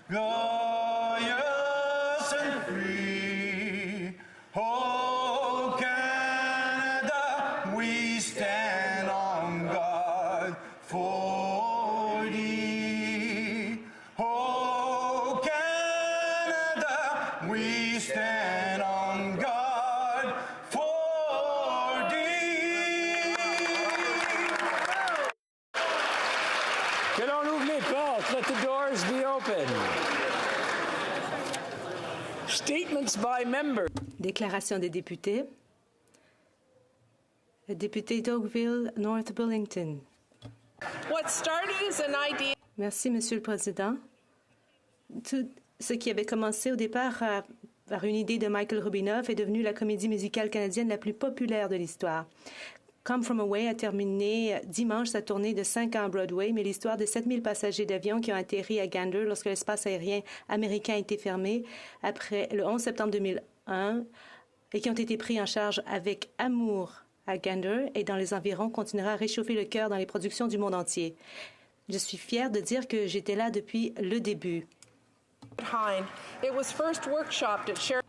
glorious and free. Oh, Canada, we stand on guard for thee. Oh, Canada, we stand on guard for thee. Que l'on ouvre les portes. Let the doors be open. Statements by members. Déclaration des députés. Le député d'Oakville, North Burlington. What started as an idea. Merci, Monsieur le Président. Tout ce qui avait commencé au départ par une idée de Michael Rubinoff est devenu la comédie musicale canadienne la plus populaire de l'histoire. Come From Away a terminé dimanche sa tournée de 5 ans à Broadway, mais l'histoire de 7000 passagers d'avion qui ont atterri à Gander lorsque l'espace aérien américain a été fermé après le 11 septembre 2001 et qui ont été pris en charge avec amour à Gander et dans les environs continuera à réchauffer le cœur dans les productions du monde entier. Je suis fière de dire que j'étais là depuis le début. It was first workshopped at Sheridan.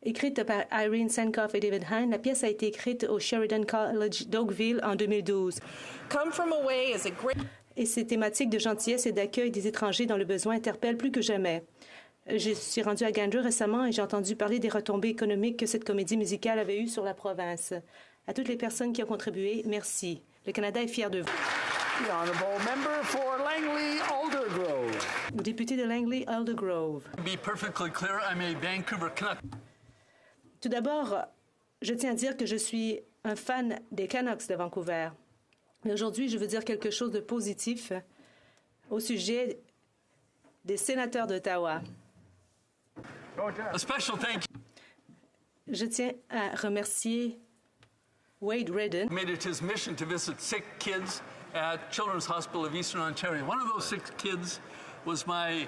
Écrite par Irene Sankoff et David Hine, la pièce a été écrite au Sheridan College d'Oakville en 2012. Come From Away is a great... Et ces thématiques de gentillesse et d'accueil des étrangers dans le besoin interpellent plus que jamais. Je suis rendue à Gander récemment et j'ai entendu parler des retombées économiques que cette comédie musicale avait eues sur la province. À toutes les personnes qui ont contribué, merci. Le Canada est fier de vous. The honourable member for Langley-Aldergrove. Le député de Langley-Aldergrove. To be perfectly clear, I'm a Vancouver Canuck. Tout d'abord, je tiens à dire que je suis un fan des Canucks de Vancouver. Mais aujourd'hui, je veux dire quelque chose de positif au sujet des sénateurs d'Ottawa. A special thank you. Je tiens à remercier Wade Redden. Made it his mission to visit sick kids at Children's Hospital of Eastern Ontario. One of those sick kids was my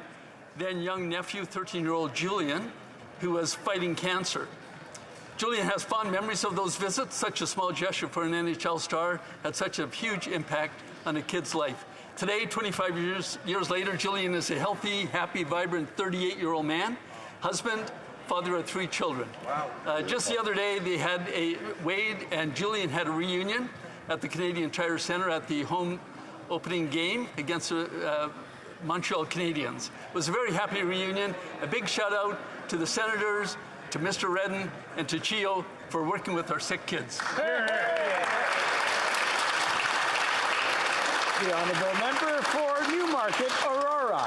then young nephew, 13-year-old Julian, who was fighting cancer. Julian has fond memories of those visits. Such a small gesture for an NHL star had such a huge impact on a kid's life. Today, 25 years later, Julian is a healthy, happy, vibrant 38-year-old man, husband, father of 3 children. Wow. Just the other day, Wade and Julian had a reunion at the Canadian Tire Centre at the home opening game against the Montreal Canadiens. It was a very happy reunion. A big shout out to the Senators, to Mr. Redden, and to Chio for working with our sick kids. The honourable member for Newmarket, Aurora.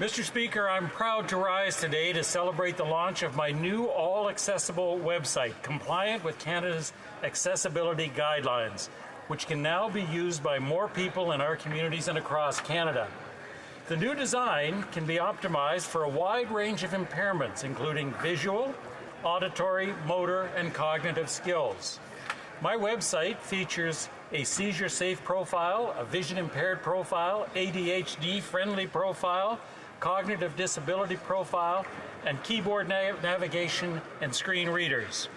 Mr. Speaker, I'm proud to rise today to celebrate the launch of my new all-accessible website, compliant with Canada's accessibility guidelines, which can now be used by more people in our communities and across Canada. The new design can be optimized for a wide range of impairments, including visual, auditory, motor, and cognitive skills. My website features a seizure-safe profile, a vision-impaired profile, ADHD-friendly profile, cognitive disability profile, and keyboard navigation and screen readers.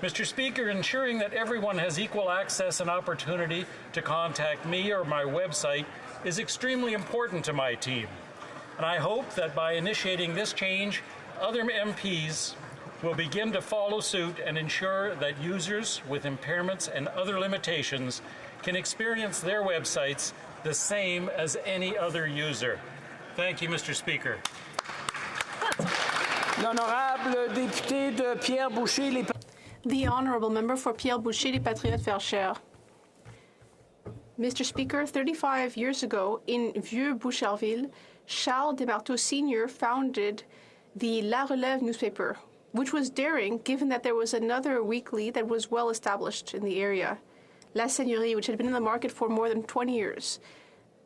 Mr. Speaker, ensuring that everyone has equal access and opportunity to contact me or my website is extremely important to my team. And I hope that by initiating this change, other MPs will begin to follow suit and ensure that users with impairments and other limitations can experience their websites the same as any other user. Thank you, Mr. Speaker. L'honorable député de Pierre Boucher, les... The honourable member for Pierre Boucher, les Patriotes Verchères. Mr. Speaker, 35 years ago in Vieux-Boucherville, Charles Desmarteaux Sr. founded the La Relève newspaper, which was daring given that there was another weekly that was well established in the area, La Seigneurie, which had been in the market for more than 20 years.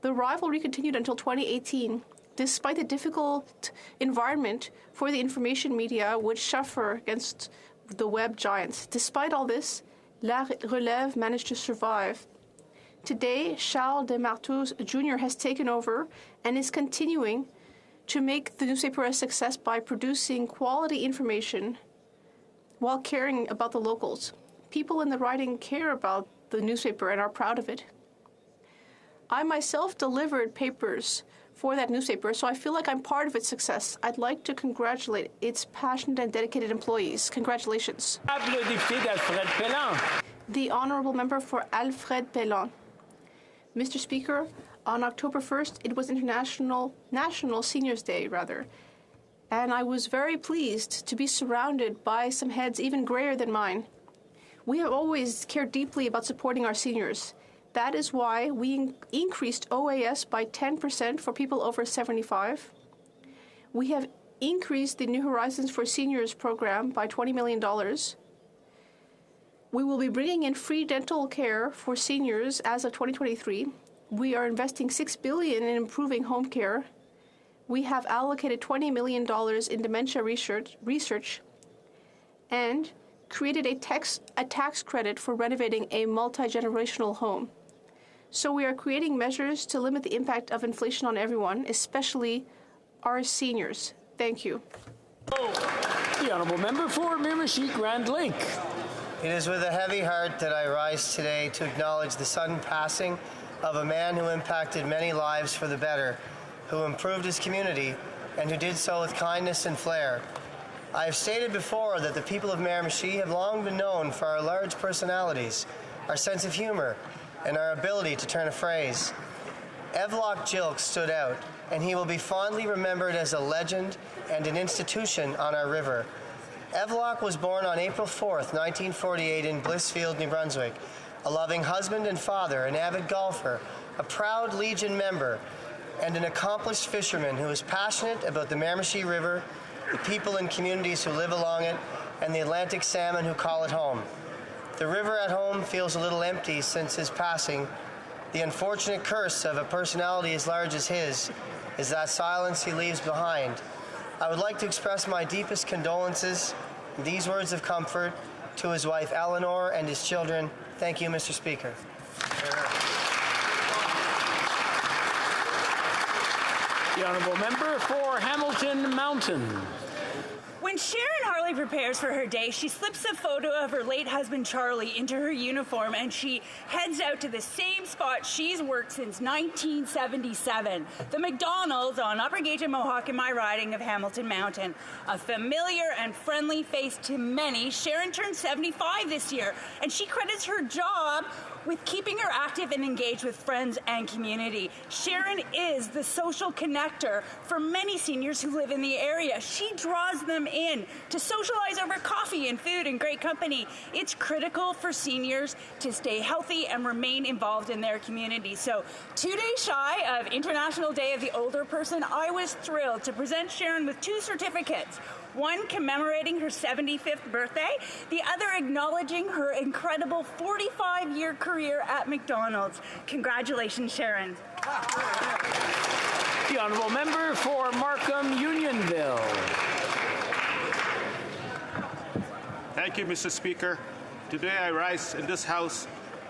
The rivalry continued until 2018, despite the difficult environment for the information media which suffer against the web giants. Despite all this, La Relève managed to survive. Today, Charles Desmarteaux Jr. has taken over and is continuing to make the newspaper a success by producing quality information while caring about the locals. People in the riding care about the newspaper and are proud of it. I myself delivered papers for that newspaper, so I feel like I'm part of its success. I'd like to congratulate its passionate and dedicated employees. Congratulations. The Honourable Member for Alfred Pellan. Mr. Speaker, on October 1st, it was National Seniors Day, and I was very pleased to be surrounded by some heads even grayer than mine. We have always cared deeply about supporting our seniors. That is why we increased OAS by 10% for people over 75. We have increased the New Horizons for Seniors program by $20 million. We will be bringing in free dental care for seniors as of 2023. We are investing $6 billion in improving home care. We have allocated $20 million in dementia research and created a tax credit for renovating a multi-generational home. So we are creating measures to limit the impact of inflation on everyone, especially our seniors. Thank you. The Honourable Member for Miramichi Grand Lake. It is with a heavy heart that I rise today to acknowledge the sudden passing of a man who impacted many lives for the better, who improved his community, and who did so with kindness and flair. I have stated before that the people of Miramichi have long been known for our large personalities, our sense of humor, and our ability to turn a phrase. Evlock Jilk stood out, and he will be fondly remembered as a legend and an institution on our river. Evlock was born on April 4th, 1948 in Blissfield, New Brunswick, a loving husband and father, an avid golfer, a proud Legion member, and an accomplished fisherman who is passionate about the Miramichi River, the people and communities who live along it, and the Atlantic salmon who call it home. The river at home feels a little empty since his passing. The unfortunate curse of a personality as large as his is that silence he leaves behind. I would like to express my deepest condolences in these words of comfort to his wife Eleanor and his children. Thank you, Mr. Speaker. The Honourable Member for Hamilton Mountain. When Sharon Harley prepares for her day, she slips a photo of her late husband Charlie into her uniform and she heads out to the same spot she's worked since 1977, the McDonald's on Upper Gage and Mohawk in my riding of Hamilton Mountain. A familiar and friendly face to many, Sharon turned 75 this year, and she credits her job with keeping her active and engaged with friends and community. Sharon is the social connector for many seniors who live in the area. She draws them in to socialize over coffee and food and great company. It's critical for seniors to stay healthy and remain involved in their community. So 2 days shy of International Day of the Older Person, I was thrilled to present Sharon with 2 certificates. One commemorating her 75th birthday, the other acknowledging her incredible 45-year career at McDonald's. Congratulations, Sharon. The Honourable Member for Markham Unionville. Thank you, Mr. Speaker. Today I rise in this House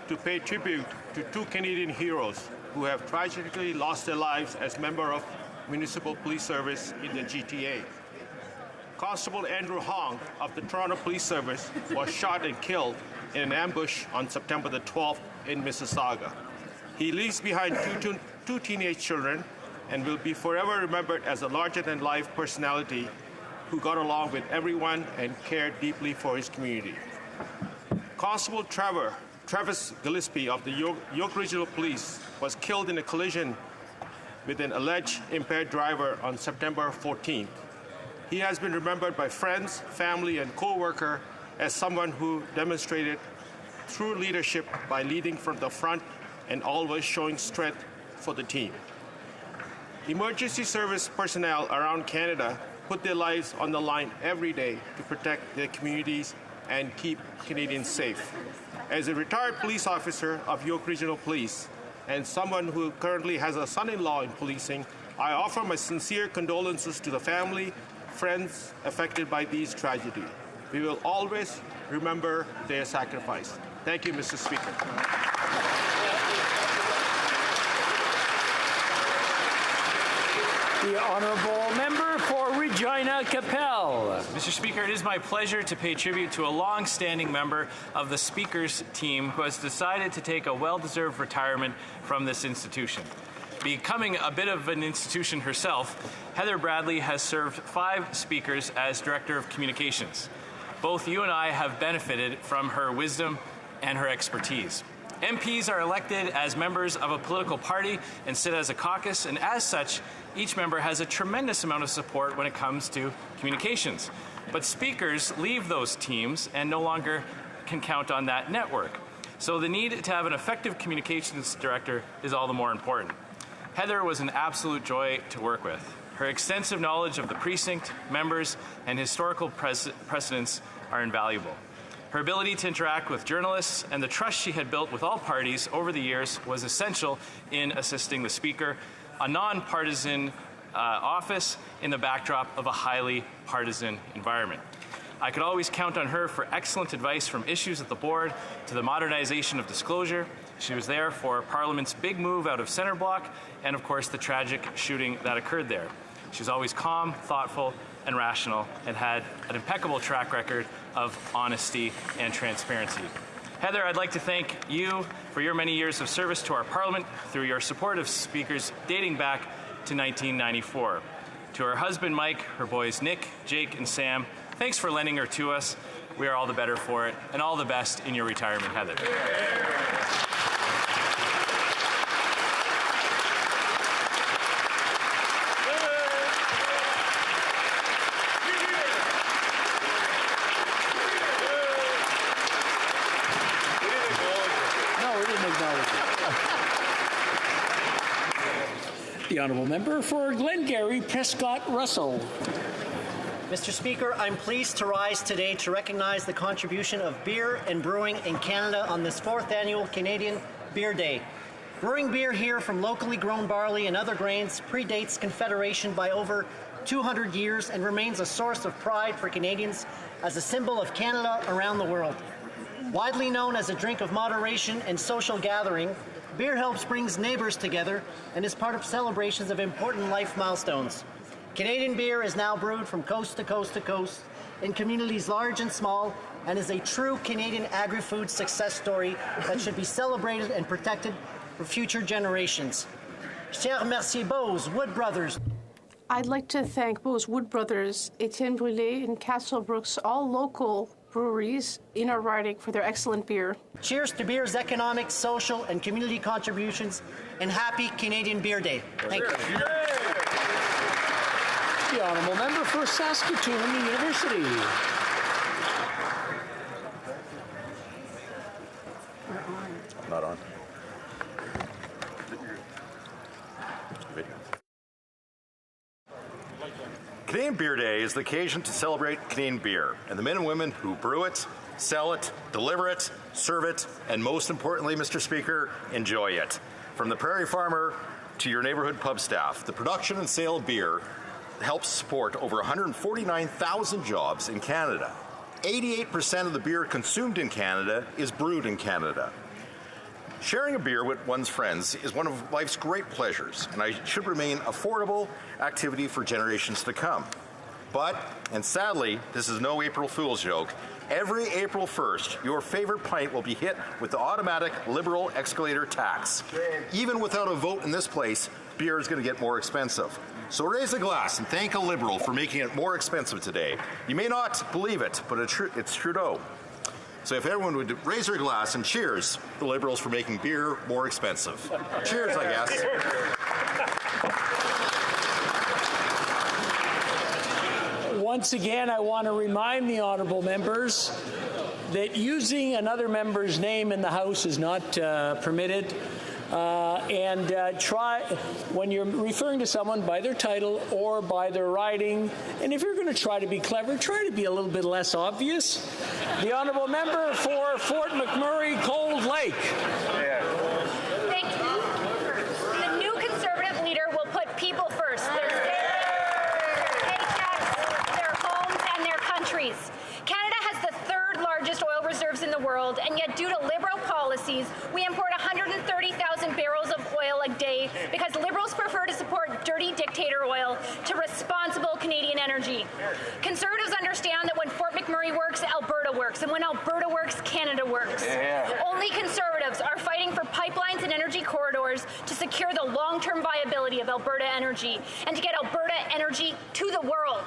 to pay tribute to 2 Canadian heroes who have tragically lost their lives as members of Municipal Police Service in the GTA. Constable Andrew Hong of the Toronto Police Service was shot and killed in an ambush on September the 12th in Mississauga. He leaves behind two teenage children and will be forever remembered as a larger-than-life personality who got along with everyone and cared deeply for his community. Constable Travis Gillespie of the York Regional Police was killed in a collision with an alleged impaired driver on September 14th. He has been remembered by friends, family, and co-worker as someone who demonstrated true leadership by leading from the front and always showing strength for the team. Emergency service personnel around Canada put their lives on the line every day to protect their communities and keep Canadians safe. As a retired police officer of York Regional Police and someone who currently has a son-in-law in policing, I offer my sincere condolences to the family, friends affected by these tragedies. We will always remember their sacrifice. Thank you, Mr. Speaker. The Honourable Member for Regina Capel. Mr. Speaker, it is my pleasure to pay tribute to a long-standing member of the Speaker's team who has decided to take a well-deserved retirement from this institution. Becoming a bit of an institution herself, Heather Bradley has served 5 speakers as Director of Communications. Both you and I have benefited from her wisdom and her expertise. MPs are elected as members of a political party and sit as a caucus, and as such, each member has a tremendous amount of support when it comes to communications. But speakers leave those teams and no longer can count on that network. So the need to have an effective communications director is all the more important. Heather was an absolute joy to work with. Her extensive knowledge of the precinct, members, and historical precedents are invaluable. Her ability to interact with journalists and the trust she had built with all parties over the years was essential in assisting the Speaker, a non-partisan office in the backdrop of a highly partisan environment. I could always count on her for excellent advice from issues at the board to the modernization of disclosure. She was there for Parliament's big move out of Centre Block and, of course, the tragic shooting that occurred there. She was always calm, thoughtful, and rational, and had an impeccable track record of honesty and transparency. Heather, I'd like to thank you for your many years of service to our Parliament through your support of speakers dating back to 1994. To her husband, Mike, her boys, Nick, Jake, and Sam, thanks for lending her to us. We are all the better for it, and all the best in your retirement, Heather. The honourable member for Glengarry Prescott Russell. Mr. Speaker, I'm pleased to rise today to recognize the contribution of beer and brewing in Canada on this 4th annual Canadian Beer Day. Brewing beer here from locally grown barley and other grains predates Confederation by over 200 years and remains a source of pride for Canadians as a symbol of Canada around the world. Widely known as a drink of moderation and social gathering, beer helps bring neighbors together and is part of celebrations of important life milestones. Canadian beer is now brewed from coast to coast to coast in communities large and small and is a true Canadian agri-food success story that should be celebrated and protected for future generations. Je remercie Bose, Wood Brothers. I'd like to thank Bose Wood Brothers, Etienne Brûlé, and Castle Brooks, all local breweries in our riding, for their excellent beer. Cheers to beer's economic, social, and community contributions, and happy Canadian Beer Day. Thank you. The honourable member for Saskatoon University. Not on. Canadian Beer Day is the occasion to celebrate Canadian beer and the men and women who brew it, sell it, deliver it, serve it, and most importantly, Mr. Speaker, enjoy it. From the prairie farmer to your neighborhood pub staff, the production and sale of beer helps support over 149,000 jobs in Canada. 88% of the beer consumed in Canada is brewed in Canada. Sharing a beer with one's friends is one of life's great pleasures, and it should remain an affordable activity for generations to come. But, and sadly, this is no April Fool's joke, every April 1st, your favorite pint will be hit with the automatic Liberal escalator tax. Even without a vote in this place, beer is going to get more expensive. So raise a glass and thank a Liberal for making it more expensive today. You may not believe it, but it's Trudeau. So if everyone would raise their glass and cheers the Liberals for making beer more expensive. Cheers, I guess. Once again, I want to remind the honourable members that using another member's name in the House is not permitted. Try, when you're referring to someone by their title or by their riding, and if you're going to try to be clever, try to be a little bit less obvious. The honourable member for Fort McMurray, Cold Lake. Thank you. The new Conservative leader will put people first. Their paychecks, their homes, and their countries. Canada has the third largest oil reserves in the world, and yet due to Liberal policies, we import 130,000 barrels of oil a day because Liberals prefer to support dirty dictator oil to responsible Canadian energy. Conservatives understand that when Fort McMurray works, Alberta works, and when Alberta works, Canada works. Only Conservatives are fighting for pipelines and energy corridors powers to secure the long-term viability of Alberta energy and to get Alberta energy to the world.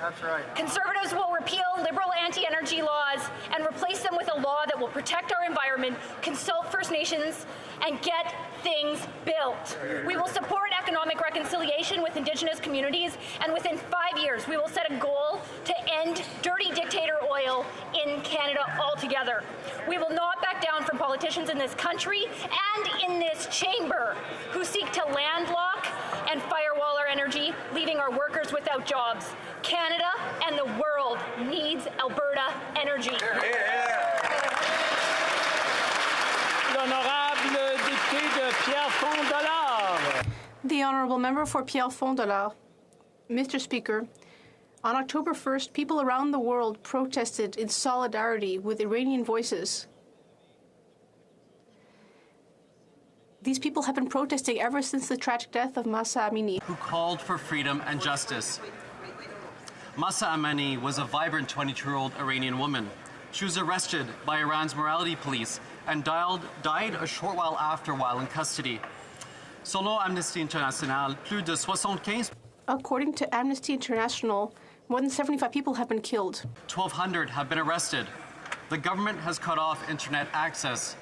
That's right. Conservatives will repeal liberal anti-energy laws and replace them with a law that will protect our environment, consult First Nations, and get things built. We will support economic reconciliation with Indigenous communities, and within 5 years, we will set a goal to end dirty dictator oil in Canada altogether. We will not back down from politicians in this country and in this chamber who seek to landlock and firewall our energy, leaving our workers without jobs. Canada and the world needs Alberta energy. L'honorable député de Pierrefonds-Dollard. The Honourable Member for Pierrefonds-Dollard. Mr. Speaker, on October 1st, people around the world protested in solidarity with Iranian voices. These people have been protesting ever since the tragic death of Mahsa Amini, who called for freedom and justice. Mahsa Amini was a vibrant 22-year-old Iranian woman. She was arrested by Iran's morality police and died a short while after while in custody. Selon Amnesty International, plus de 75. According to Amnesty International, more than 75 people have been killed. 1,200 have been arrested. The government has cut off internet access.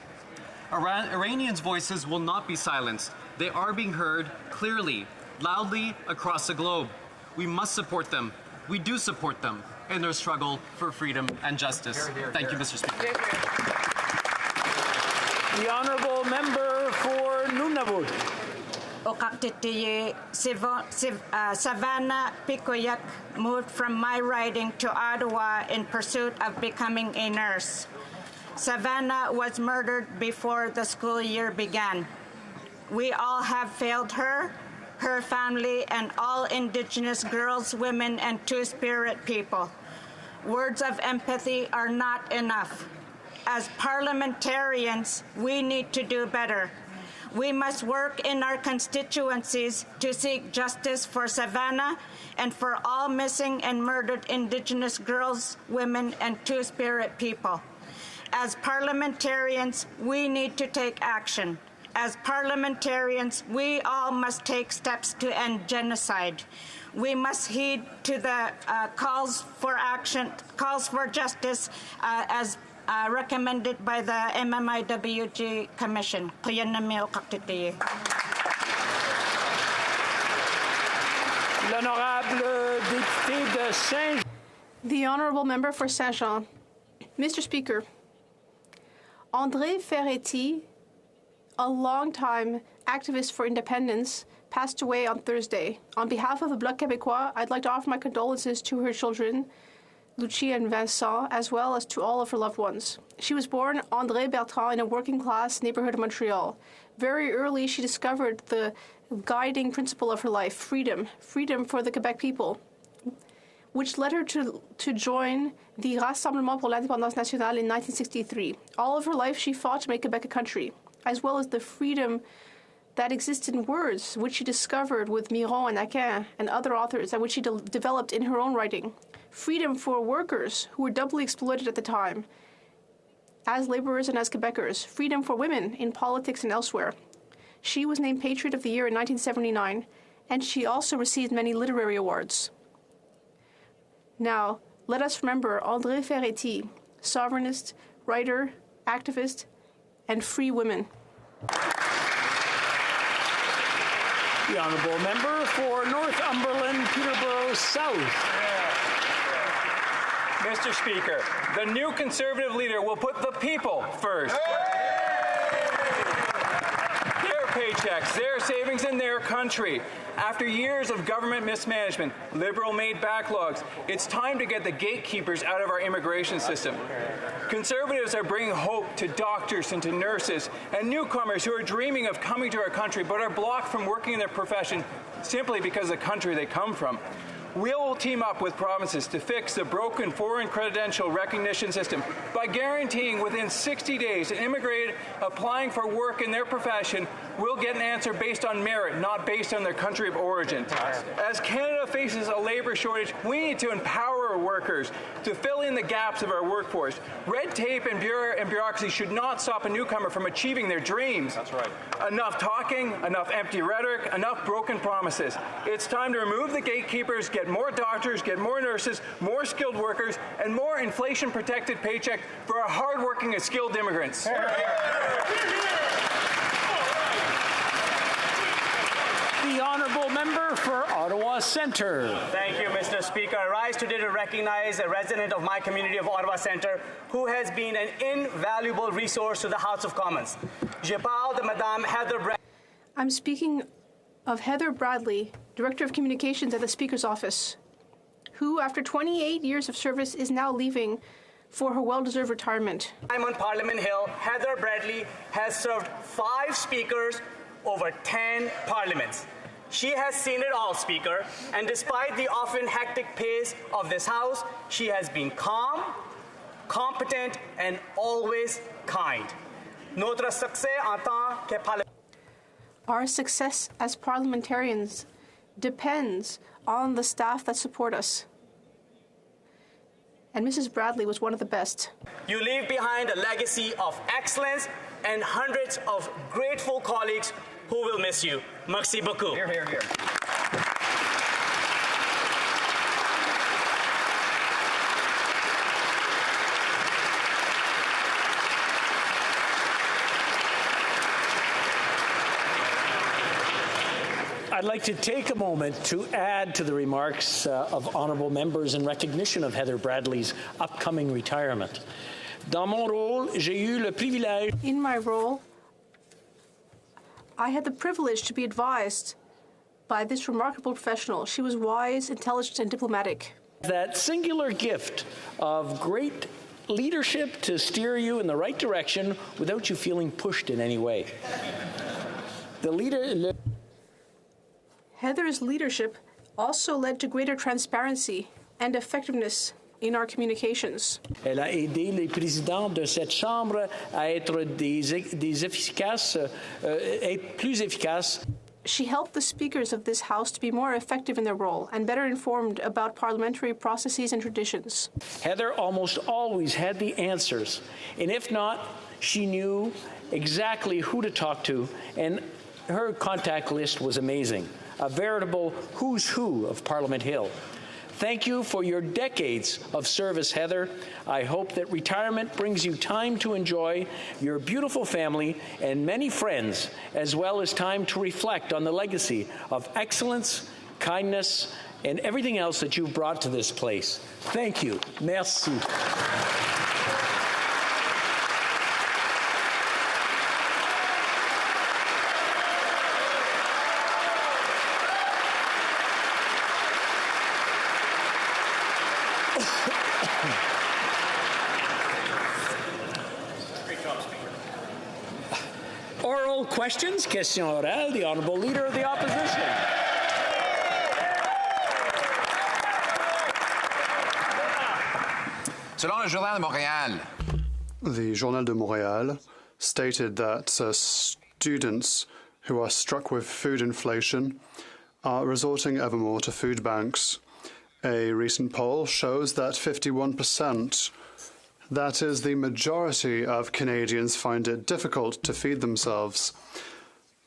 Iranians' voices will not be silenced. They are being heard clearly, loudly across the globe. We must support them. We do support them in their struggle for freedom and justice. Thank you, Mr. Speaker. The Honourable Member for Nunavut. Savannah Picoyac moved from my riding to Ottawa in pursuit of becoming a nurse. Savannah was murdered before the school year began. We all have failed her, her family, and all Indigenous girls, women, and Two-Spirit people. Words of empathy are not enough. As parliamentarians, we need to do better. We must work in our constituencies to seek justice for Savannah and for all missing and murdered Indigenous girls, women, and Two-Spirit people. As parliamentarians, we need to take action. As parliamentarians, we all must take steps to end genocide. We must heed to the calls for action, calls for justice, as recommended by the MMIWG Commission. L'honorable député de Saint. The Honourable Member for Saint-Jean. Mr. Speaker, André Ferretti, a longtime activist for independence, passed away on Thursday. On behalf of the Bloc Québécois, I'd like to offer my condolences to her children, Lucia and Vincent, as well as to all of her loved ones. She was born André Bertrand in a working-class neighborhood of Montreal. Very early, she discovered the guiding principle of her life, freedom for the Quebec people, which led her to join the Rassemblement pour l'Indépendance Nationale in 1963. All of her life, she fought to make Quebec a country, as well as the freedom that exists in words, which she discovered with Miron and Aquin and other authors, and which she developed in her own writing. Freedom for workers who were doubly exploited at the time, as laborers and as Quebecers. Freedom for women in politics and elsewhere. She was named Patriot of the Year in 1979, and she also received many literary awards. Now, let us remember André Ferretti, sovereignist, writer, activist, and free women. The Honourable Member for Northumberland, Peterborough South. Mr. Speaker, the new Conservative leader will put the people first. Their paychecks, their savings, and their country. After years of government mismanagement, Liberal-made backlogs, it's time to get the gatekeepers out of our immigration system. Conservatives are bringing hope to doctors and to nurses and newcomers who are dreaming of coming to our country but are blocked from working in their profession simply because of the country they come from. We will team up with provinces to fix the broken foreign credential recognition system by guaranteeing within 60 days an immigrant applying for work in their profession will get an answer based on merit, not based on their country of origin. As Canada faces a labor shortage, we need to empower our workers to fill in the gaps of our workforce. Red tape and bureaucracy should not stop a newcomer from achieving their dreams. That's right. Enough talking, enough empty rhetoric, enough broken promises. It's time to remove the gatekeepers, get more doctors, get more nurses, more skilled workers, and more inflation-protected paycheck for our hardworking and skilled immigrants. The honourable member for Ottawa Centre. Thank you, Mr. Speaker. I rise today to recognize a resident of my community of Ottawa Centre who has been an invaluable resource to the House of Commons. Je parle de Madame Heather Bradley. I'm speaking of Heather Bradley, Director of Communications at the Speaker's Office, who, after 28 years of service, is now leaving for her well-deserved retirement. I'm on Parliament Hill. Heather Bradley has served 5 speakers over 10 parliaments. She has seen it all, Speaker, and despite the often hectic pace of this House, she has been calm, competent, and always kind. Notre succès en tant que parlementaire. Our success as parliamentarians depends on the staff that support us. And Mrs. Bradley was one of the best. You leave behind a legacy of excellence and hundreds of grateful colleagues who will miss you. Merci beaucoup. Here, here, here. I'd like to take a moment to add to the remarks of honourable members in recognition of Heather Bradley's upcoming retirement. Dans mon rôle, j'ai eu le privilège. In my role, I had the privilege to be advised by this remarkable professional. She was wise, intelligent, and diplomatic. That singular gift of great leadership to steer you in the right direction without you feeling pushed in any way. Heather's leadership also led to greater transparency and effectiveness in our communications. Elle a aidé les présidents de cette Chambre à être être plus efficaces. She helped the speakers of this House to be more effective in their role and better informed about parliamentary processes and traditions. Heather almost always had the answers, and if not, she knew exactly who to talk to, and her contact list was amazing. A veritable who's who of Parliament Hill. Thank you for your decades of service, Heather. I hope that retirement brings you time to enjoy your beautiful family and many friends, as well as time to reflect on the legacy of excellence, kindness, and everything else that you've brought to this place. Thank you. Merci. Oral questions, question orale, the Honourable Leader of the Opposition. Selon le Journal de Montréal. The Journal de Montréal stated that students who are struck with food inflation are resorting ever more to food banks. A recent poll shows that 51%, that is, the majority of Canadians, find it difficult to feed themselves.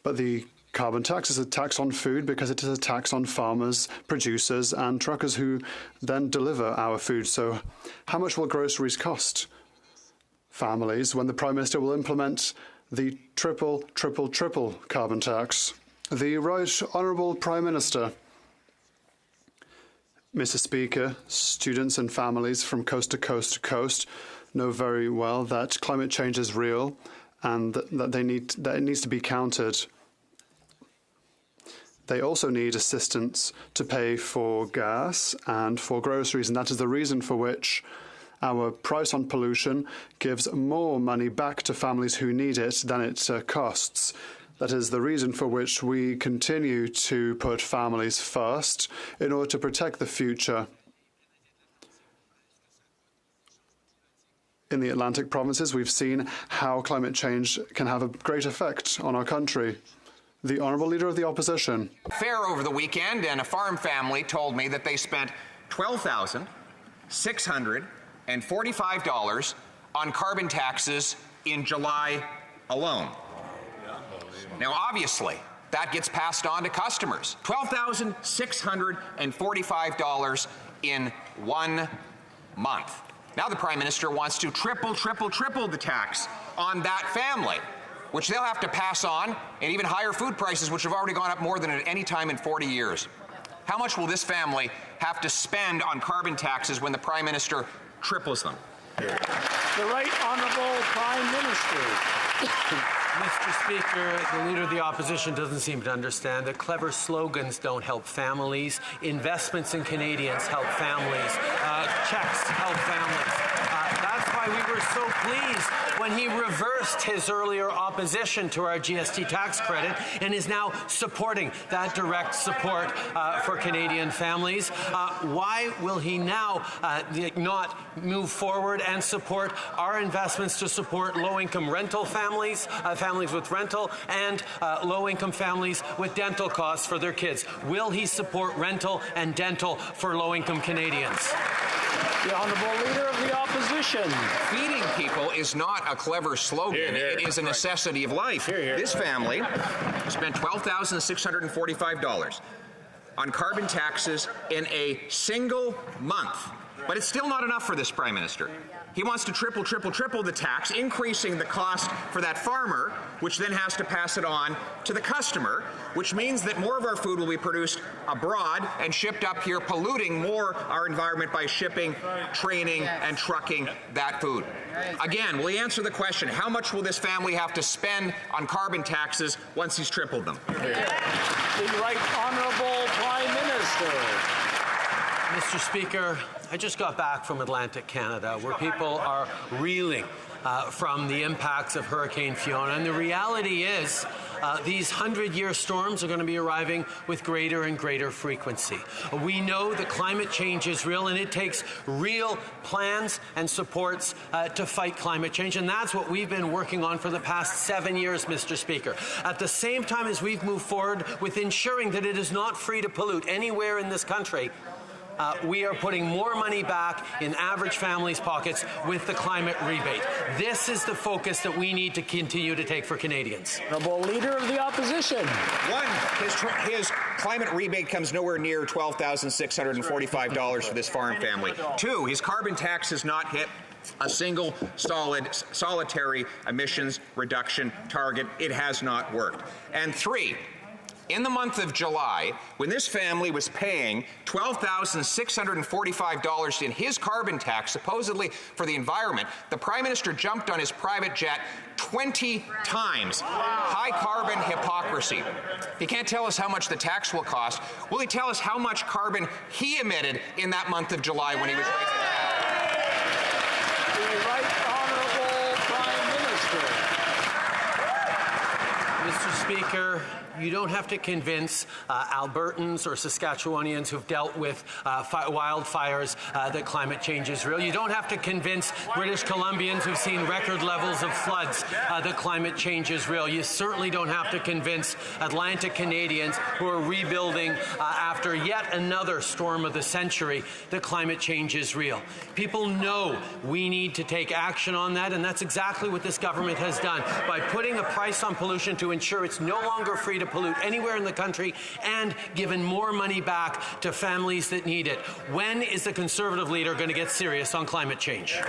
But the carbon tax is a tax on food because it is a tax on farmers, producers, and truckers who then deliver our food. So how much will groceries cost families when the Prime Minister will implement the triple carbon tax? The Right Honourable Prime Minister. Mr. Speaker, students and families from coast to coast know very well that climate change is real and that it needs to be countered. They also need assistance to pay for gas and for groceries, and that is the reason for which our price on pollution gives more money back to families who need it than it costs. That is the reason for which we continue to put families first in order to protect the future. In the Atlantic provinces, we've seen how climate change can have a great effect on our country. The Honourable Leader of the Opposition. Fair over the weekend, and a farm family told me that they spent $12,645 on carbon taxes in July alone. Now, obviously, that gets passed on to customers. $12,645 in 1 month. Now the Prime Minister wants to triple the tax on that family, which they'll have to pass on, and even higher food prices, which have already gone up more than at any time in 40 years. How much will this family have to spend on carbon taxes when the Prime Minister triples them? The Right Honourable Prime Minister. Mr. Speaker, the Leader of the Opposition doesn't seem to understand that clever slogans don't help families. Investments in Canadians help families. Checks help families. That's why we were so pleased when he reversed his earlier opposition to our GST tax credit and is now supporting that direct support for Canadian families. Why will he now not move forward and support our investments to support low-income rental families, families with rental, and low-income families with dental costs for their kids? Will he support rental and dental for low-income Canadians? The Honourable Leader of the Opposition. Feeding people is not a clever slogan. It is a necessity of life. This family spent $12,645 on carbon taxes in a single month. But it's still not enough for this Prime Minister. He wants to triple the tax, increasing the cost for that farmer, which then has to pass it on to the customer, which means that more of our food will be produced abroad and shipped up here, polluting more our environment by shipping, training, and trucking that food. Again, will he answer the question, how much will this family have to spend on carbon taxes once he's tripled them? The Right Honourable Prime Minister. Mr. Speaker, I just got back from Atlantic Canada, where people are reeling from the impacts of Hurricane Fiona. And the reality is these 100-year storms are going to be arriving with greater and greater frequency. We know that climate change is real, and it takes real plans and supports to fight climate change. And that's what we've been working on for the past 7 years, Mr. Speaker. At the same time as we've moved forward with ensuring that it is not free to pollute anywhere in this country, we are putting more money back in average families' pockets with the climate rebate. This is the focus that we need to continue to take for Canadians. Honourable Leader of the Opposition. One, his climate rebate comes nowhere near $12,645 for this farm family. Two, his carbon tax has not hit a single solitary emissions reduction target. It has not worked. And three, in the month of July, when this family was paying $12,645 in his carbon tax, supposedly for the environment, the Prime Minister jumped on his private jet 20 times. High carbon hypocrisy. He can't tell us how much the tax will cost. Will he tell us how much carbon he emitted in that month of July when he was raising the tax? The Right Honourable Prime Minister. Mr. Speaker, you don't have to convince Albertans or Saskatchewanians who've dealt with wildfires that climate change is real. You don't have to convince British Columbians who've seen record levels of floods that climate change is real. You certainly don't have to convince Atlantic Canadians who are rebuilding after yet another storm of the century that climate change is real. People know we need to take action on that, and that's exactly what this government has done by putting a price on pollution to ensure it's no longer free to pollute anywhere in the country and given more money back to families that need it. When is the Conservative leader going to get serious on climate change?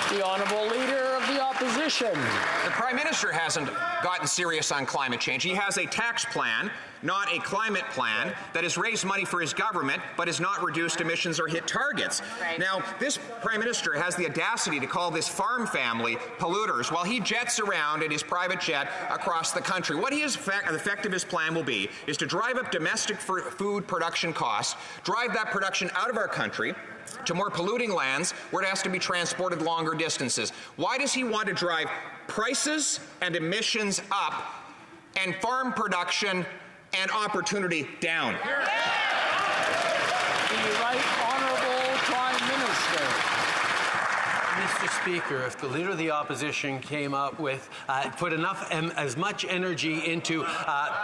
The Honourable Leader of the Opposition. The Prime Minister hasn't gotten serious on climate change. He has a tax plan, not a climate plan, that has raised money for his government but has not reduced emissions or hit targets. Right. Now, this Prime Minister has the audacity to call this farm family polluters while he jets around in his private jet across the country. What the effect of his plan will be is to drive up domestic food production costs, drive that production out of our country to more polluting lands where it has to be transported longer distances. Why does he want to drive prices and emissions up and farm production and opportunity down? The Right Honourable Prime Minister. Mr. Speaker, if the Leader of the Opposition came up with, put as much energy into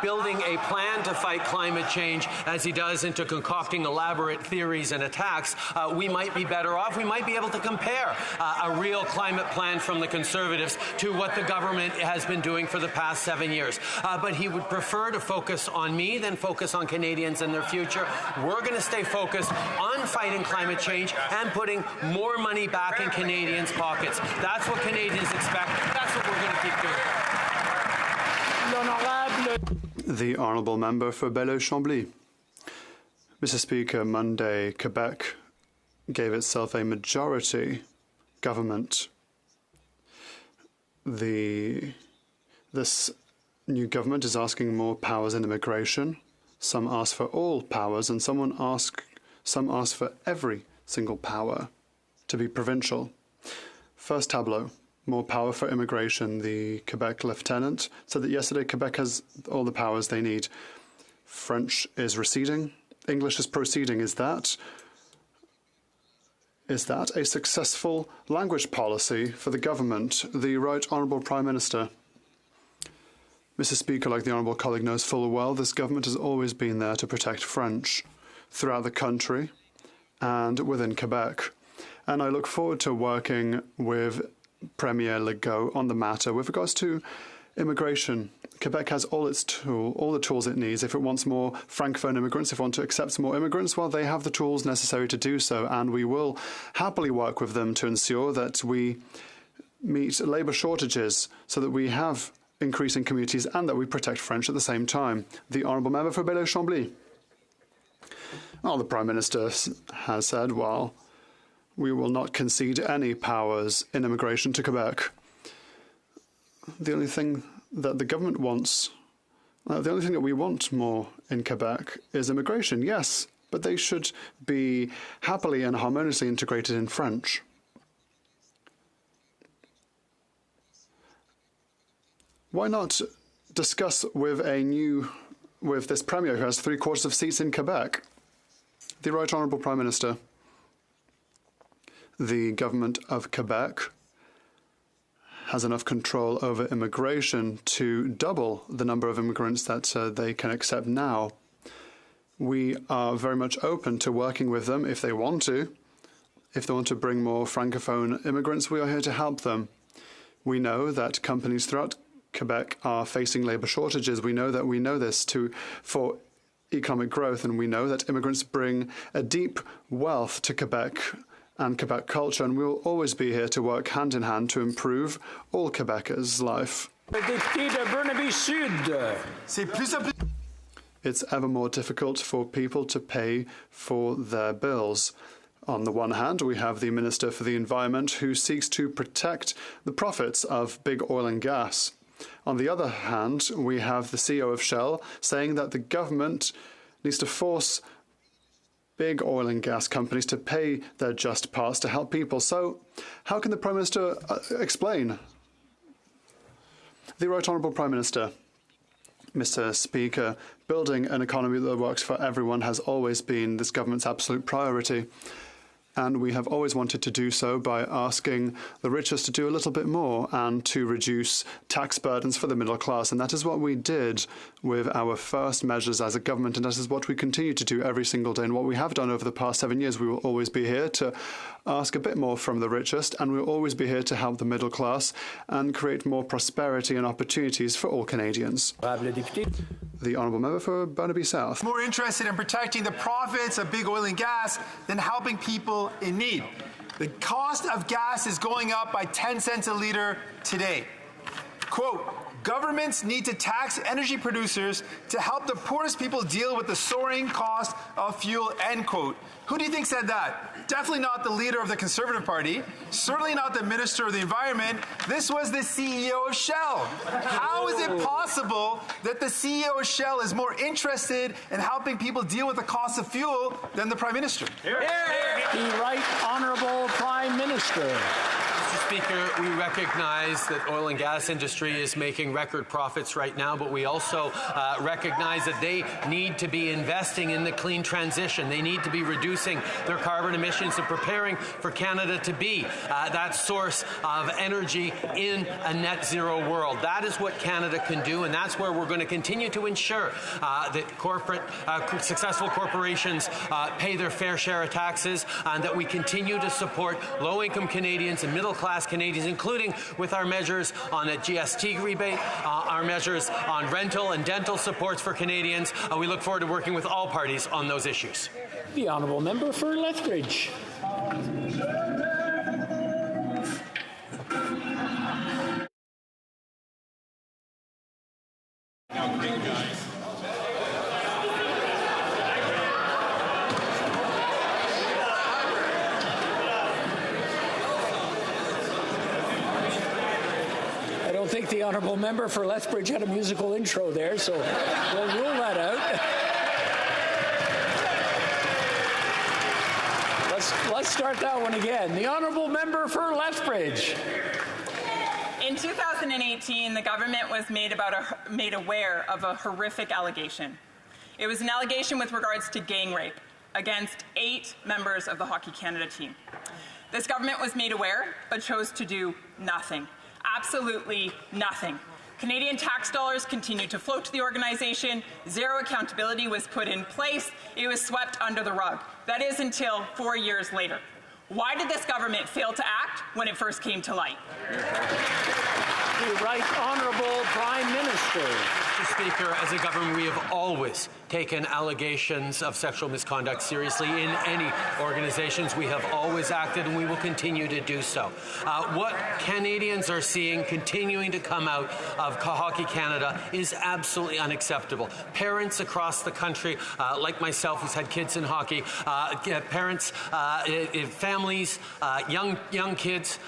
building a plan to fight climate change as he does into concocting elaborate theories and attacks, we might be better off. We might be able to compare a real climate plan from the Conservatives to what the government has been doing for the past 7 years. But he would prefer to focus on me than focus on Canadians and their future. We're going to stay focused on fighting climate change and putting more money back in Canadians' pockets. That's what Canadians expect. That's what we're going to keep doing. The Honourable Member for Belleuil-Chambly. Mr. Speaker, Monday, Quebec gave itself a majority government. This new government is asking more powers in immigration. Some ask for all powers, and some ask for every single power to be provincial. First tableau, more power for immigration. The Quebec lieutenant said that yesterday Quebec has all the powers they need. French is receding. English is proceeding. Is that a successful language policy for the government? The Right Honourable Prime Minister. Mr. Speaker, like the Honourable colleague knows full well, this government has always been there to protect French throughout the country and within Quebec. And I look forward to working with Premier Legault on the matter with regards to immigration. Quebec has all the tools it needs. If it wants more francophone immigrants, if it wants to accept more immigrants, well, they have the tools necessary to do so, and we will happily work with them to ensure that we meet labour shortages so that we have increasing communities and that we protect French at the same time. The Honourable Member for Belleuil-Chambly. Well, the Prime Minister has said, well, we will not concede any powers in immigration to Quebec. The only thing that the government wants, the only thing that we want more in Quebec is immigration, yes, but they should be happily and harmoniously integrated in French. Why not discuss with this Premier who has 3/4 of seats in Quebec? The Right Honourable Prime Minister. The government of Quebec has enough control over immigration to double the number of immigrants that they can accept now. We are very much open to working with them if they want to. If they want to bring more francophone immigrants, we are here to help them. We know that companies throughout Quebec are facing labour shortages. We know this for economic growth, and we know that immigrants bring a deep wealth to Quebec and Quebec culture, and we will always be here to work hand in hand to improve all Quebecers' life. It's ever more difficult for people to pay for their bills. On the one hand, we have the Minister for the Environment who seeks to protect the profits of big oil and gas. On the other hand, we have the CEO of Shell saying that the government needs to force big oil and gas companies to pay their just parts to help people. So how can the Prime Minister explain? The Right Honourable Prime Minister. Mr. Speaker, building an economy that works for everyone has always been this government's absolute priority. And we have always wanted to do so by asking the richest to do a little bit more and to reduce tax burdens for the middle class. And that is what we did with our first measures as a government, and that is what we continue to do every single day. And what we have done over the past 7 years, we will always be here to ask a bit more from the richest, and we will always be here to help the middle class and create more prosperity and opportunities for all Canadians. The Honourable Member for Burnaby South. More interested in protecting the profits of big oil and gas than helping people in need. The cost of gas is going up by 10 cents a litre today. Quote, governments need to tax energy producers to help the poorest people deal with the soaring cost of fuel, end quote. Who do you think said that? Definitely not the leader of the Conservative Party, certainly not the Minister of the Environment. This was the CEO of Shell. How is it possible that the CEO of Shell is more interested in helping people deal with the cost of fuel than the Prime Minister? The Right Honourable Prime Minister. Mr. Speaker, we recognize that oil and gas industry is making record profits right now, but we also recognize that they need to be investing in the clean transition. They need to be reducing their carbon emissions and preparing for Canada to be that source of energy in a net zero world. That is what Canada can do, and that's where we're going to continue to ensure that successful corporations pay their fair share of taxes, and that we continue to support low-income Canadians and middle-class Canadians, including with our measures on a GST rebate, our measures on rental and dental supports for Canadians. We look forward to working with all parties on those issues. The honourable member for Lethbridge. I don't think the honourable member for Lethbridge had a musical intro there, so we'll rule that out. Let's start that one again. The honourable member for Lethbridge. In 2018, the government was made aware of a horrific allegation. It was an allegation with regards to gang rape against 8 members of the Hockey Canada team. This government was made aware, but chose to do nothing. Absolutely nothing. Canadian tax dollars continued to flow to the organization. Zero accountability was put in place. It was swept under the rug. That is until 4 years later. Why did this government fail to act when it first came to light? The Right Honourable Prime Minister. Mr. Speaker, as a government, we have always taken allegations of sexual misconduct seriously in any organizations. We have always acted, and we will continue to do so. What Canadians are seeing continuing to come out of Hockey Canada is absolutely unacceptable. Parents across the country, like myself, who's had kids in hockey, parents, families, young kids,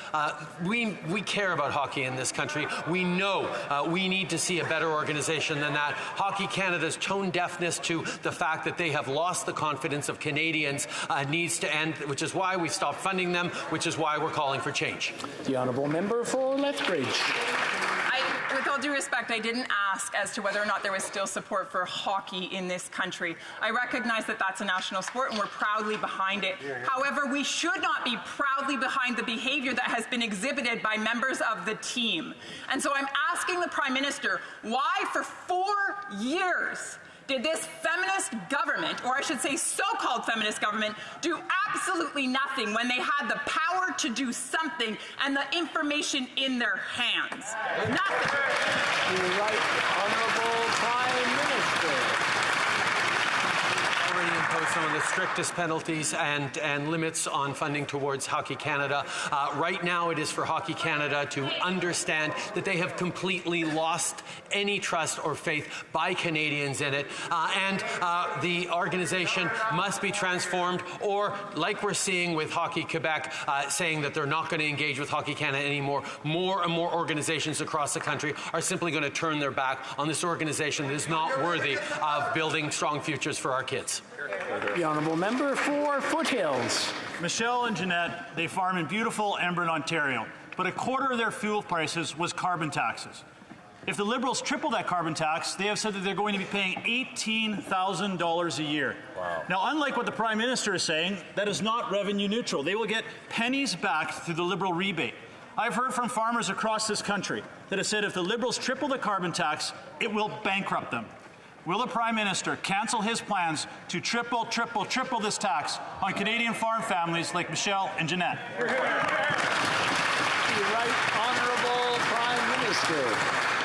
we care about hockey in this country. We know we need to see a better organization than that. Hockey Canada's tone deafness to the fact that they have lost the confidence of Canadians needs to end, which is why we stopped funding them, which is why we're calling for change. The honourable member for Lethbridge. With all due respect, I didn't ask as to whether or not there was still support for hockey in this country. I recognize that that's a national sport and we're proudly behind it. However, we should not be proudly behind the behavior that has been exhibited by members of the team. And so I'm asking the Prime Minister, why for 4 years did this feminist government, or I should say so-called feminist government, do absolutely nothing when they had the power to do something and the information in their hands? Nothing. The Right Honourable Prime Minister. Already imposed some of the strictest penalties and limits on funding towards Hockey Canada. Right now it is for Hockey Canada to understand that they have completely lost any trust or faith by Canadians in it, and the organization must be transformed, or like we're seeing with Hockey Quebec, saying that they're not going to engage with Hockey Canada anymore. More and more organizations across the country are simply going to turn their back on this organization that is not worthy of building strong futures for our kids. The honourable member for Foothills. Michelle and Jeanette, they farm in beautiful Embrun, Ontario, but a quarter of their fuel prices was carbon taxes. If the Liberals triple that carbon tax, they have said that they're going to be paying $18,000 a year. Wow. Now, unlike what the Prime Minister is saying, that is not revenue neutral. They will get pennies back through the Liberal rebate. I've heard from farmers across this country that have said if the Liberals triple the carbon tax, it will bankrupt them. Will the Prime Minister cancel his plans to triple this tax on Canadian farm families like Michelle and Jeanette? The Right Honourable Prime Minister.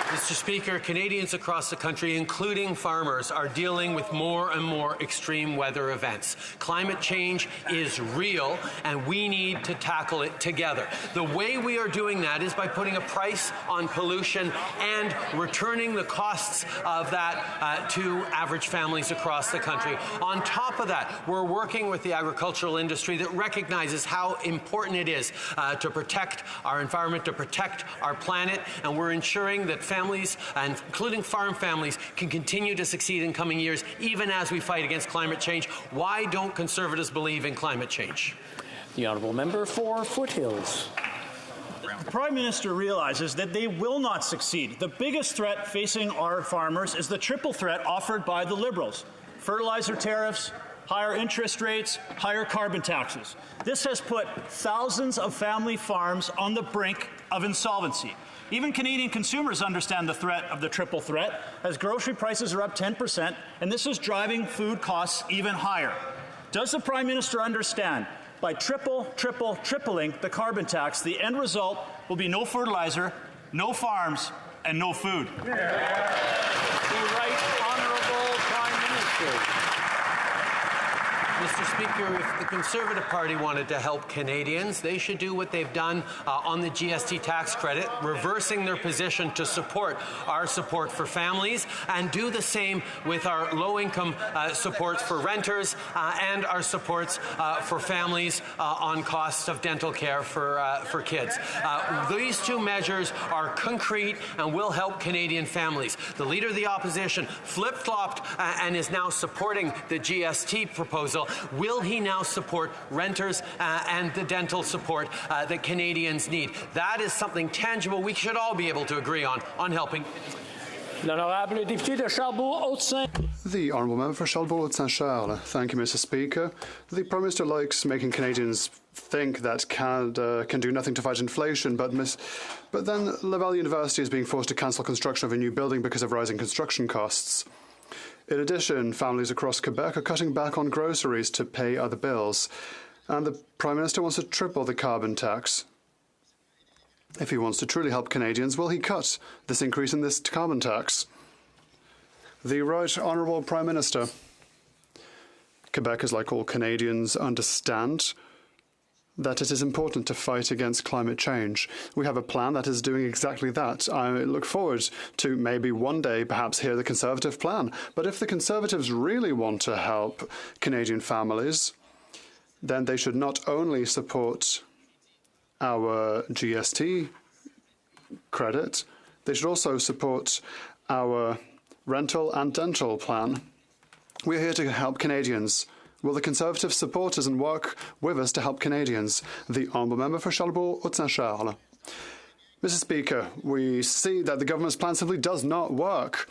Mr. Speaker, Canadians across the country, including farmers, are dealing with more and more extreme weather events. Climate change is real, and we need to tackle it together. The way we are doing that is by putting a price on pollution and returning the costs of that to average families across the country. On top of that, we're working with the agricultural industry that recognizes how important it is to protect our environment, to protect our planet, and we're ensuring that families, and including farm families, can continue to succeed in coming years, even as we fight against climate change. Why don't Conservatives believe in climate change? The honourable member for Foothills. The Prime Minister realizes that they will not succeed. The biggest threat facing our farmers is the triple threat offered by the Liberals: fertilizer tariffs, higher interest rates, higher carbon taxes. This has put thousands of family farms on the brink of insolvency. Even Canadian consumers understand the threat of the triple threat, as grocery prices are up 10%, and this is driving food costs even higher. Does the Prime Minister understand? By tripling the carbon tax, the end result will be no fertilizer, no farms, and no food. The Right Honourable Prime Minister. Mr. Speaker, if the Conservative Party wanted to help Canadians, they should do what they've done on the GST tax credit, reversing their position to support our support for families, and do the same with our low-income supports for renters and our supports for families on costs of dental care for kids. These two measures are concrete and will help Canadian families. The Leader of the Opposition flip-flopped and is now supporting the GST proposal. Will he now support renters and the dental support that Canadians need? That is something tangible we should all be able to agree on helping. The Honourable Member for Charlebourg-Saint-Charles. Thank you, Mr. Speaker. The Prime Minister likes making Canadians think that Canada can do nothing to fight inflation, but then Laval University is being forced to cancel construction of a new building because of rising construction costs. In addition, families across Quebec are cutting back on groceries to pay other bills, and the Prime Minister wants to triple the carbon tax. If he wants to truly help Canadians, will he cut this increase in this carbon tax? The Right Honourable Prime Minister. Quebecers, like all Canadians, understand that it is important to fight against climate change. We have a plan that is doing exactly that. I look forward to maybe one day perhaps hear the Conservative plan. But if the Conservatives really want to help Canadian families, then they should not only support our GST credit, they should also support our rental and dental plan. We're here to help Canadians. Will the Conservatives support us and work with us to help Canadians? The Honourable Member for Charlebourg-Saint-Charles. Mr. Speaker, we see that the government's plan simply does not work.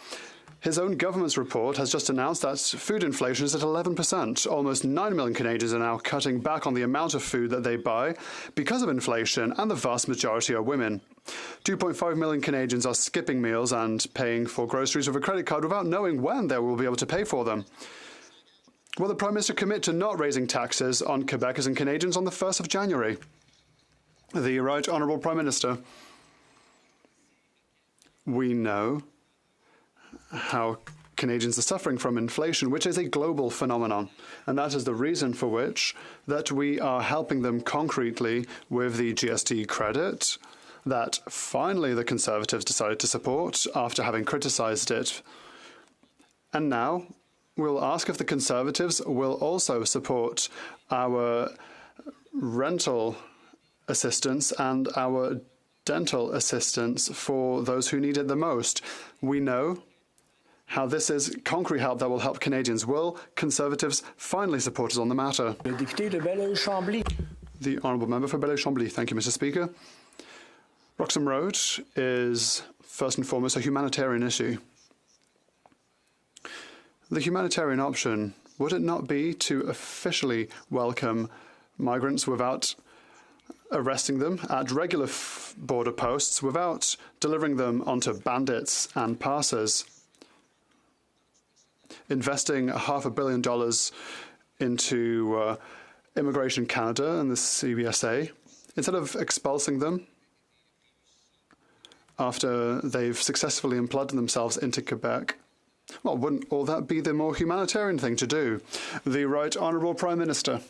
His own government's report has just announced that food inflation is at 11%. Almost 9 million Canadians are now cutting back on the amount of food that they buy because of inflation, and the vast majority are women. 2.5 million Canadians are skipping meals and paying for groceries with a credit card without knowing when they will be able to pay for them. Will the Prime Minister commit to not raising taxes on Quebecers and Canadians on the 1st of January? The Right Honourable Prime Minister. We know how Canadians are suffering from inflation, which is a global phenomenon. And that is the reason for which that we are helping them concretely with the GST credit that finally the Conservatives decided to support after having criticised it. And now we'll ask if the Conservatives will also support our rental assistance and our dental assistance for those who need it the most. We know how this is concrete help that will help Canadians. Will Conservatives finally support us on the matter? The Honourable Member for Belleuil-Chambly. Thank you, Mr. Speaker. Roxham Road is first and foremost a humanitarian issue. The humanitarian option, would it not be to officially welcome migrants without arresting them at regular border posts, without delivering them onto bandits and passers? Investing $500 million into Immigration Canada and the CBSA, instead of expulsing them after they've successfully implanted themselves into Quebec. Well, wouldn't all that be the more humanitarian thing to do? The Right Honourable Prime Minister.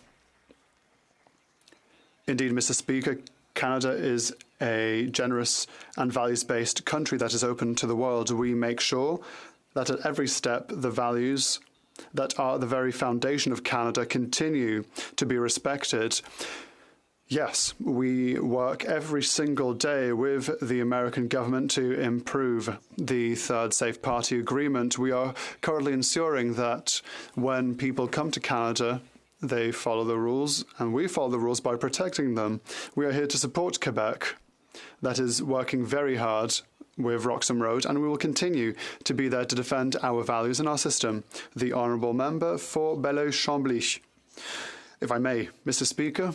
Indeed, Mr. Speaker, Canada is a generous and values-based country that is open to the world. We make sure that at every step the values that are the very foundation of Canada continue to be respected. Yes, we work every single day with the American government to improve the Third Safe Party Agreement. We are currently ensuring that when people come to Canada, they follow the rules, and we follow the rules by protecting them. We are here to support Quebec that is working very hard with Roxham Road, and we will continue to be there to defend our values and our system. The Honourable Member for Belleuil-Chambly. If I may, Mr. Speaker,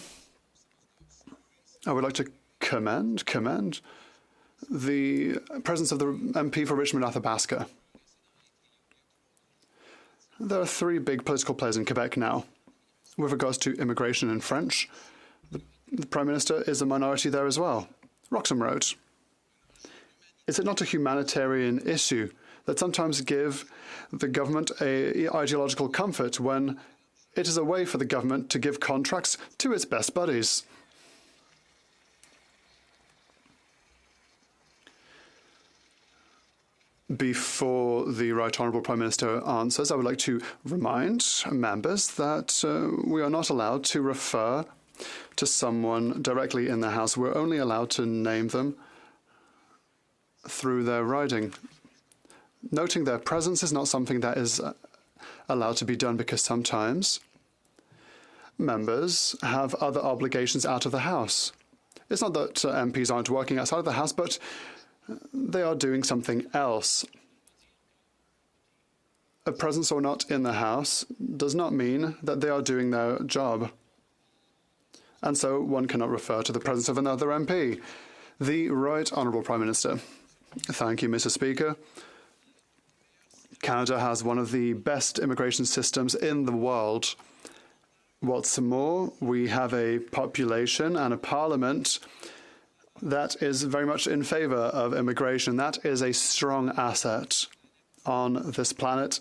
I would like to commend the presence of the MP for Richmond Athabasca. There are three big political players in Quebec now. With regards to immigration and French, the Prime Minister is a minority there as well. Roxham Road. Is it not a humanitarian issue that sometimes give the government a ideological comfort when it is a way for the government to give contracts to its best buddies? Before the Right Honourable Prime Minister answers, I would like to remind members that we are not allowed to refer to someone directly in the House. We're only allowed to name them through their riding. Noting their presence is not something that is allowed to be done because sometimes members have other obligations out of the House. It's not that MPs aren't working outside of the House, but they are doing something else. A presence or not in the House does not mean that they are doing their job. And so one cannot refer to the presence of another MP. The Right Honourable Prime Minister. Thank you, Mr. Speaker. Canada has one of the best immigration systems in the world. What's more, we have a population and a parliament that is very much in favour of immigration. That is a strong asset on this planet.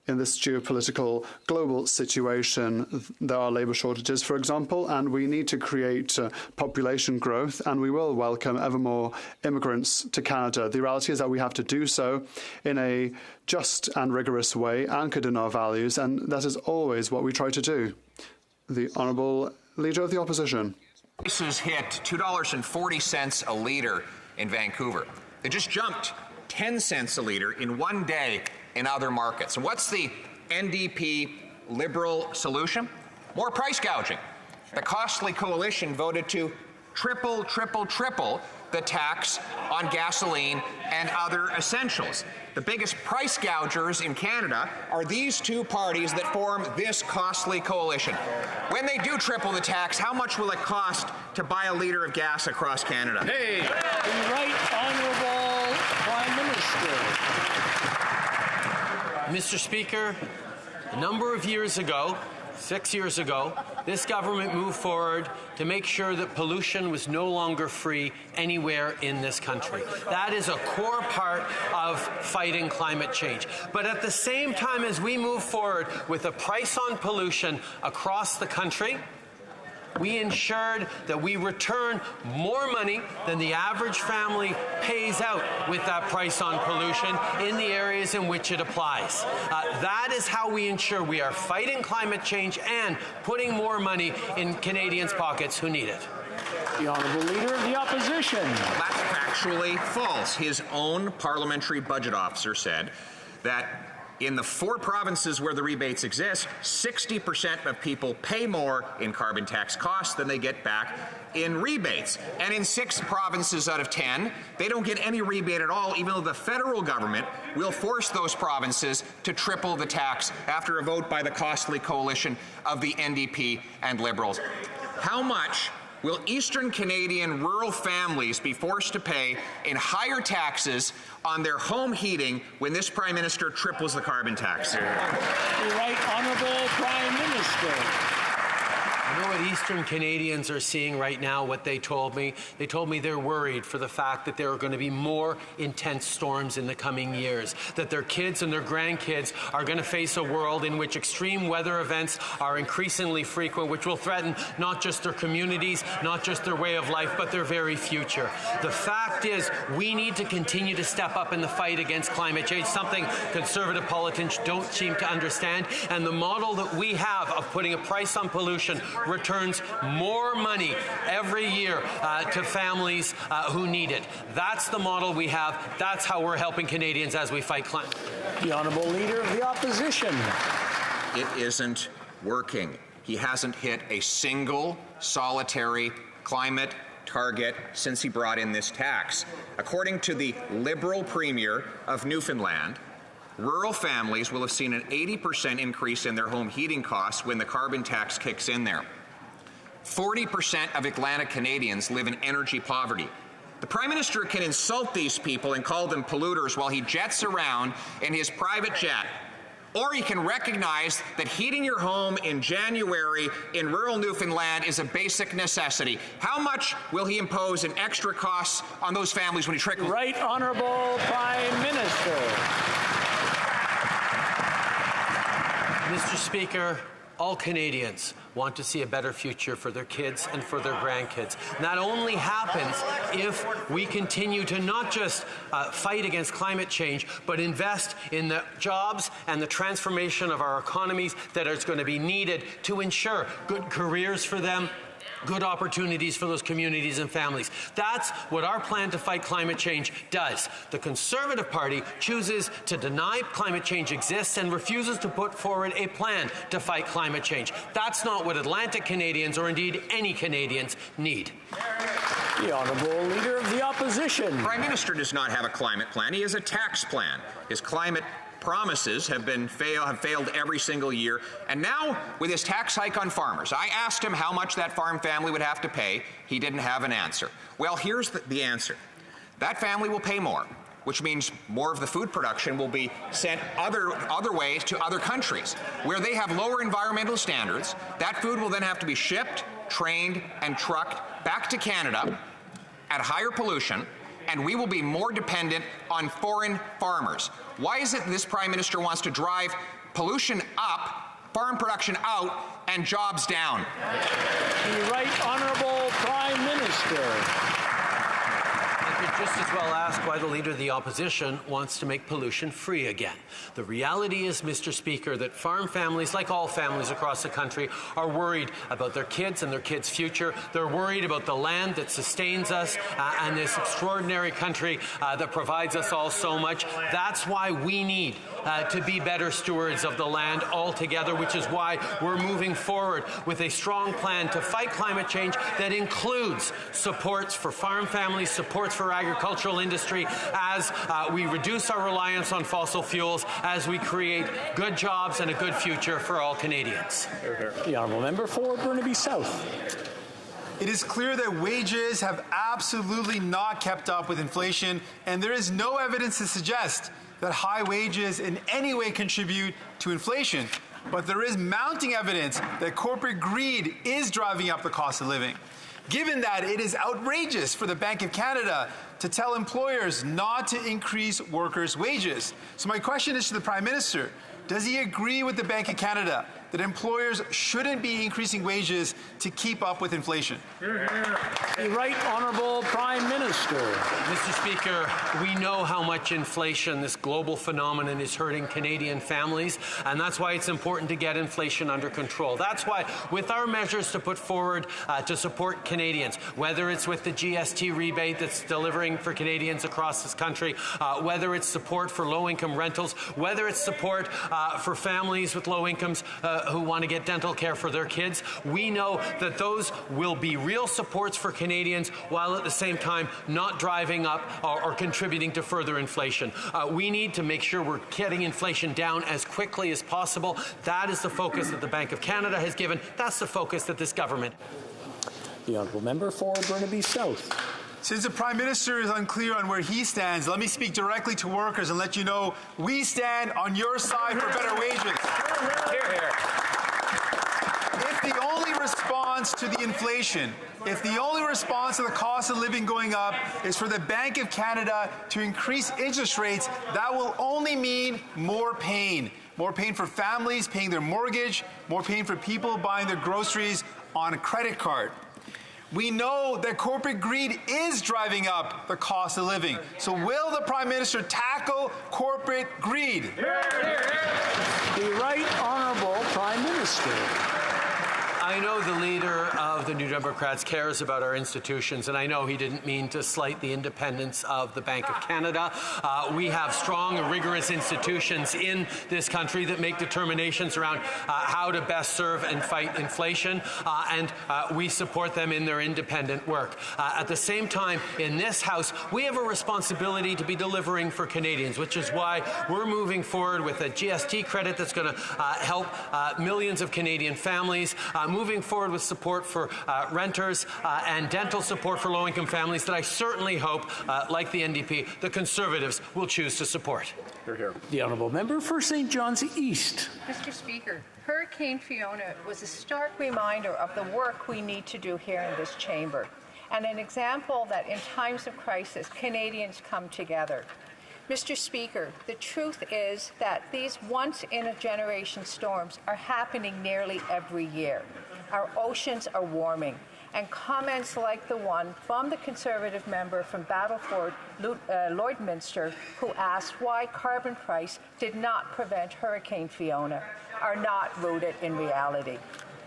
In this geopolitical global situation, there are labour shortages, for example, and we need to create population growth, and we will welcome ever more immigrants to Canada. The reality is that we have to do so in a just and rigorous way, anchored in our values, and that is always what we try to do. The Honourable Leader of the Opposition. Prices hit $2.40 a litre in Vancouver. They just jumped 10 cents a litre in one day in other markets. And what's the NDP Liberal solution? More price gouging. The costly coalition voted to triple the tax on gasoline and other essentials. The biggest price gougers in Canada are these two parties that form this costly coalition. When they do triple the tax, how much will it cost to buy a litre of gas across Canada? Hey, the Right Honourable Prime Minister. Mr. Speaker, a number of years ago, 6 years ago, this government moved forward to make sure that pollution was no longer free anywhere in this country. That is a core part of fighting climate change. But at the same time as we move forward with a price on pollution across the country, we ensured that we return more money than the average family pays out with that price on pollution in the areas in which it applies. That is how we ensure we are fighting climate change and putting more money in Canadians' pockets who need it. The Honourable Leader of the Opposition. That's factually false. His own parliamentary budget officer said that in the 4 provinces where the rebates exist, 60% of people pay more in carbon tax costs than they get back in rebates. And in 6 provinces out of 10, they don't get any rebate at all, even though the federal government will force those provinces to triple the tax after a vote by the costly coalition of the NDP and Liberals. How much will Eastern Canadian rural families be forced to pay in higher taxes on their home heating when this Prime Minister triples the carbon tax? The Right Honourable Prime Minister. You know what Eastern Canadians are seeing right now, what they told me? They told me they're worried for the fact that there are going to be more intense storms in the coming years, that their kids and their grandkids are going to face a world in which extreme weather events are increasingly frequent, which will threaten not just their communities, not just their way of life, but their very future. The fact is, we need to continue to step up in the fight against climate change, something conservative politicians don't seem to understand, and the model that we have of putting a price on pollution returns more money every year to families who need it. That's the model we have. That's how we're helping Canadians as we fight climate. The Honourable Leader of the Opposition. It isn't working. He hasn't hit a single solitary climate target since he brought in this tax. According to the Liberal Premier of Newfoundland, rural families will have seen an 80% increase in their home heating costs when the carbon tax kicks in there. 40% of Atlantic Canadians live in energy poverty. The Prime Minister can insult these people and call them polluters while he jets around in his private jet. Or he can recognize that heating your home in January in rural Newfoundland is a basic necessity. How much will he impose in extra costs on those families when he trickles? Right Honourable Prime Minister. Mr. Speaker, all Canadians want to see a better future for their kids and for their grandkids. And that only happens if we continue to not just fight against climate change, but invest in the jobs and the transformation of our economies that is going to be needed to ensure good careers for them, good opportunities for those communities and families. That's what our plan to fight climate change does. The Conservative Party chooses to deny climate change exists and refuses to put forward a plan to fight climate change. That's not what Atlantic Canadians, or indeed any Canadians, need. The Honourable Leader of the Opposition. The Prime Minister does not have a climate plan. He has a tax plan. His climate promises have failed every single year. And now, with his tax hike on farmers, I asked him how much that farm family would have to pay. He didn't have an answer. Well, here's the answer. That family will pay more, which means more of the food production will be sent other ways to other countries where they have lower environmental standards. That food will then have to be shipped, trained, and trucked back to Canada at higher pollution, and we will be more dependent on foreign farmers. Why is it this Prime Minister wants to drive pollution up, farm production out, and jobs down? The Right Honourable Prime Minister. I could just as well ask why the Leader of the Opposition wants to make pollution free again. The reality is, Mr. Speaker, that farm families, like all families across the country, are worried about their kids and their kids' future. They're worried about the land that sustains us and this extraordinary country that provides us all so much. That's why we need to be better stewards of the land altogether, which is why we're moving forward with a strong plan to fight climate change that includes supports for farm families, supports for agricultural industry, as we reduce our reliance on fossil fuels, as we create good jobs and a good future for all Canadians. The Honourable Member for Burnaby South. It is clear that wages have absolutely not kept up with inflation, and there is no evidence to suggest that high wages in any way contribute to inflation. But there is mounting evidence that corporate greed is driving up the cost of living. Given that, it is outrageous for the Bank of Canada to tell employers not to increase workers' wages. So my question is to the Prime Minister. Does he agree with the Bank of Canada that employers shouldn't be increasing wages to keep up with inflation? The Right Honourable Prime Minister. Mr. Speaker, we know how much inflation, this global phenomenon, is hurting Canadian families, and that's why it's important to get inflation under control. That's why, with our measures to put forward to support Canadians, whether it's with the GST rebate that's delivering for Canadians across this country, whether it's support for low-income rentals, whether it's support for families with low incomes who want to get dental care for their kids, we know that those will be real supports for Canadians while at the same time not driving up or contributing to further inflation. We need to make sure we're getting inflation down as quickly as possible. That is the focus that the Bank of Canada has given. That's the focus that this government. The Honourable Member for Burnaby South. Since the Prime Minister is unclear on where he stands, let me speak directly to workers and let you know we stand on your side for better wages. Hear, hear. If the only response to the inflation, if the only response to the cost of living going up is for the Bank of Canada to increase interest rates, that will only mean more pain. More pain for families paying their mortgage, more pain for people buying their groceries on a credit card. We know that corporate greed is driving up the cost of living. So will the Prime Minister tackle corporate greed? The Right Honourable Prime Minister. I know the leader of the New Democrats cares about our institutions, and I know he didn't mean to slight the independence of the Bank of Canada. We have strong and rigorous institutions in this country that make determinations around how to best serve and fight inflation, and we support them in their independent work. At the same time, in this House, we have a responsibility to be delivering for Canadians, which is why we're moving forward with a GST credit that's going to help millions of Canadian families, moving forward with support for renters and dental support for low-income families that I certainly hope, like the NDP, the Conservatives will choose to support. Here. The honourable member for St. John's East. Mr. Speaker, Hurricane Fiona was a stark reminder of the work we need to do here in this chamber, and an example that in times of crisis, Canadians come together. Mr. Speaker, the truth is that these once-in-a-generation storms are happening nearly every year. Our oceans are warming, and comments like the one from the Conservative member from Battleford, Lloydminster, who asked why carbon price did not prevent Hurricane Fiona, are not rooted in reality.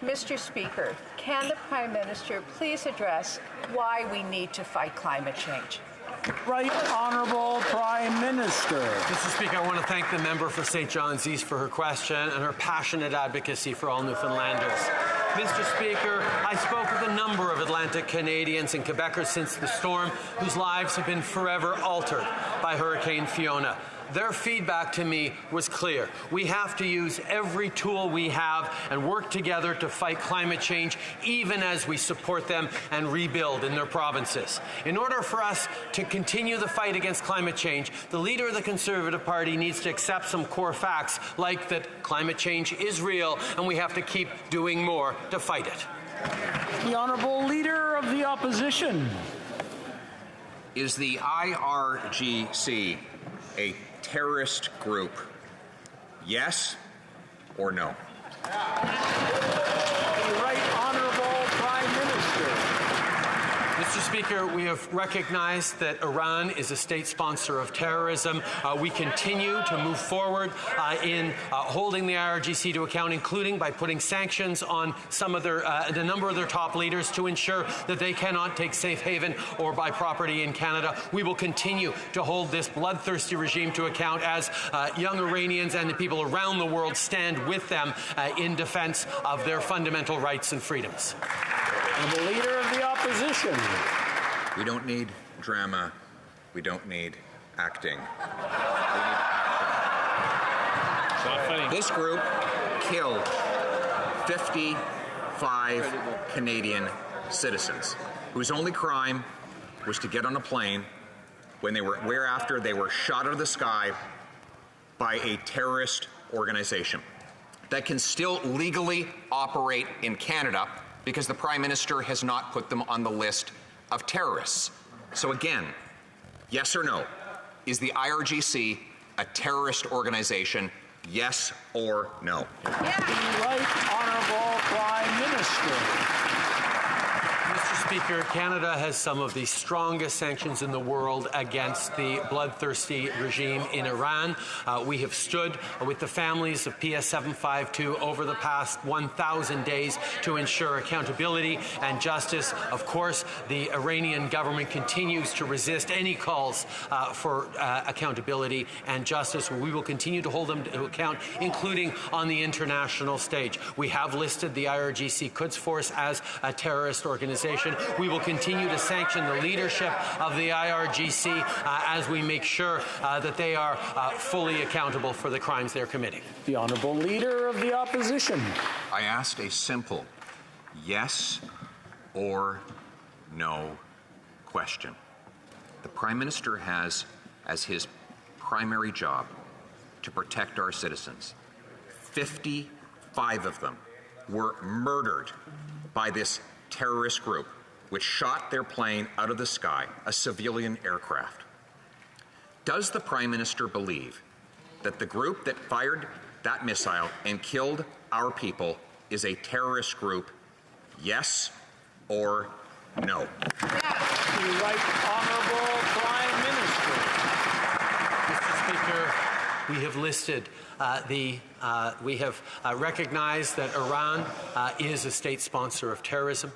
Mr. Speaker, can the Prime Minister please address why we need to fight climate change? Right Honourable Prime Minister. Mr. Speaker, I want to thank the member for St. John's East for her question and her passionate advocacy for all Newfoundlanders. Mr. Speaker, I spoke with a number of Atlantic Canadians and Quebecers since the storm whose lives have been forever altered by Hurricane Fiona. Their feedback to me was clear. We have to use every tool we have and work together to fight climate change, even as we support them and rebuild in their provinces. In order for us to continue the fight against climate change, the leader of the Conservative Party needs to accept some core facts, like that climate change is real and we have to keep doing more to fight it. The Honourable Leader of the Opposition. Is the IRGC a terrorist group? Yes or no? The Right Honourable Prime Minister. Mr. Speaker, we have recognized that Iran is a state sponsor of terrorism. We continue to move forward in holding the IRGC to account, including by putting sanctions on some of their, the number of their top leaders to ensure that they cannot take safe haven or buy property in Canada. We will continue to hold this bloodthirsty regime to account as young Iranians and the people around the world stand with them in defense of their fundamental rights and freedoms. And the Leader of the Opposition. We don't need drama. We don't need acting. We need action. This group killed 55 Canadian citizens whose only crime was to get on a plane whereafter they were shot out of the sky by a terrorist organization that can still legally operate in Canada because the Prime Minister has not put them on the list of terrorists. So again, yes or no? Is the IRGC a terrorist organization? Yes or no? Yeah. Right Honourable Prime Minister. Mr. Speaker, Canada has some of the strongest sanctions in the world against the bloodthirsty regime in Iran. We have stood with the families of PS 752 over the past 1,000 days to ensure accountability and justice. Of course, the Iranian government continues to resist any calls for accountability and justice. We will continue to hold them to account, including on the international stage. We have listed the IRGC Quds Force as a terrorist organization. We will continue to sanction the leadership of the IRGC as we make sure that they are fully accountable for the crimes they're committing. The Honourable Leader of the Opposition. I asked a simple yes or no question. The Prime Minister has as his primary job to protect our citizens. 55 of them were murdered by this terrorist group which shot their plane out of the sky, a civilian aircraft. Does the Prime Minister believe that the group that fired that missile and killed our people is a terrorist group? Yes or no? Yes. The Right Honourable Prime Minister. Mr. Speaker, we have listed we have recognized that Iran is a state sponsor of terrorism.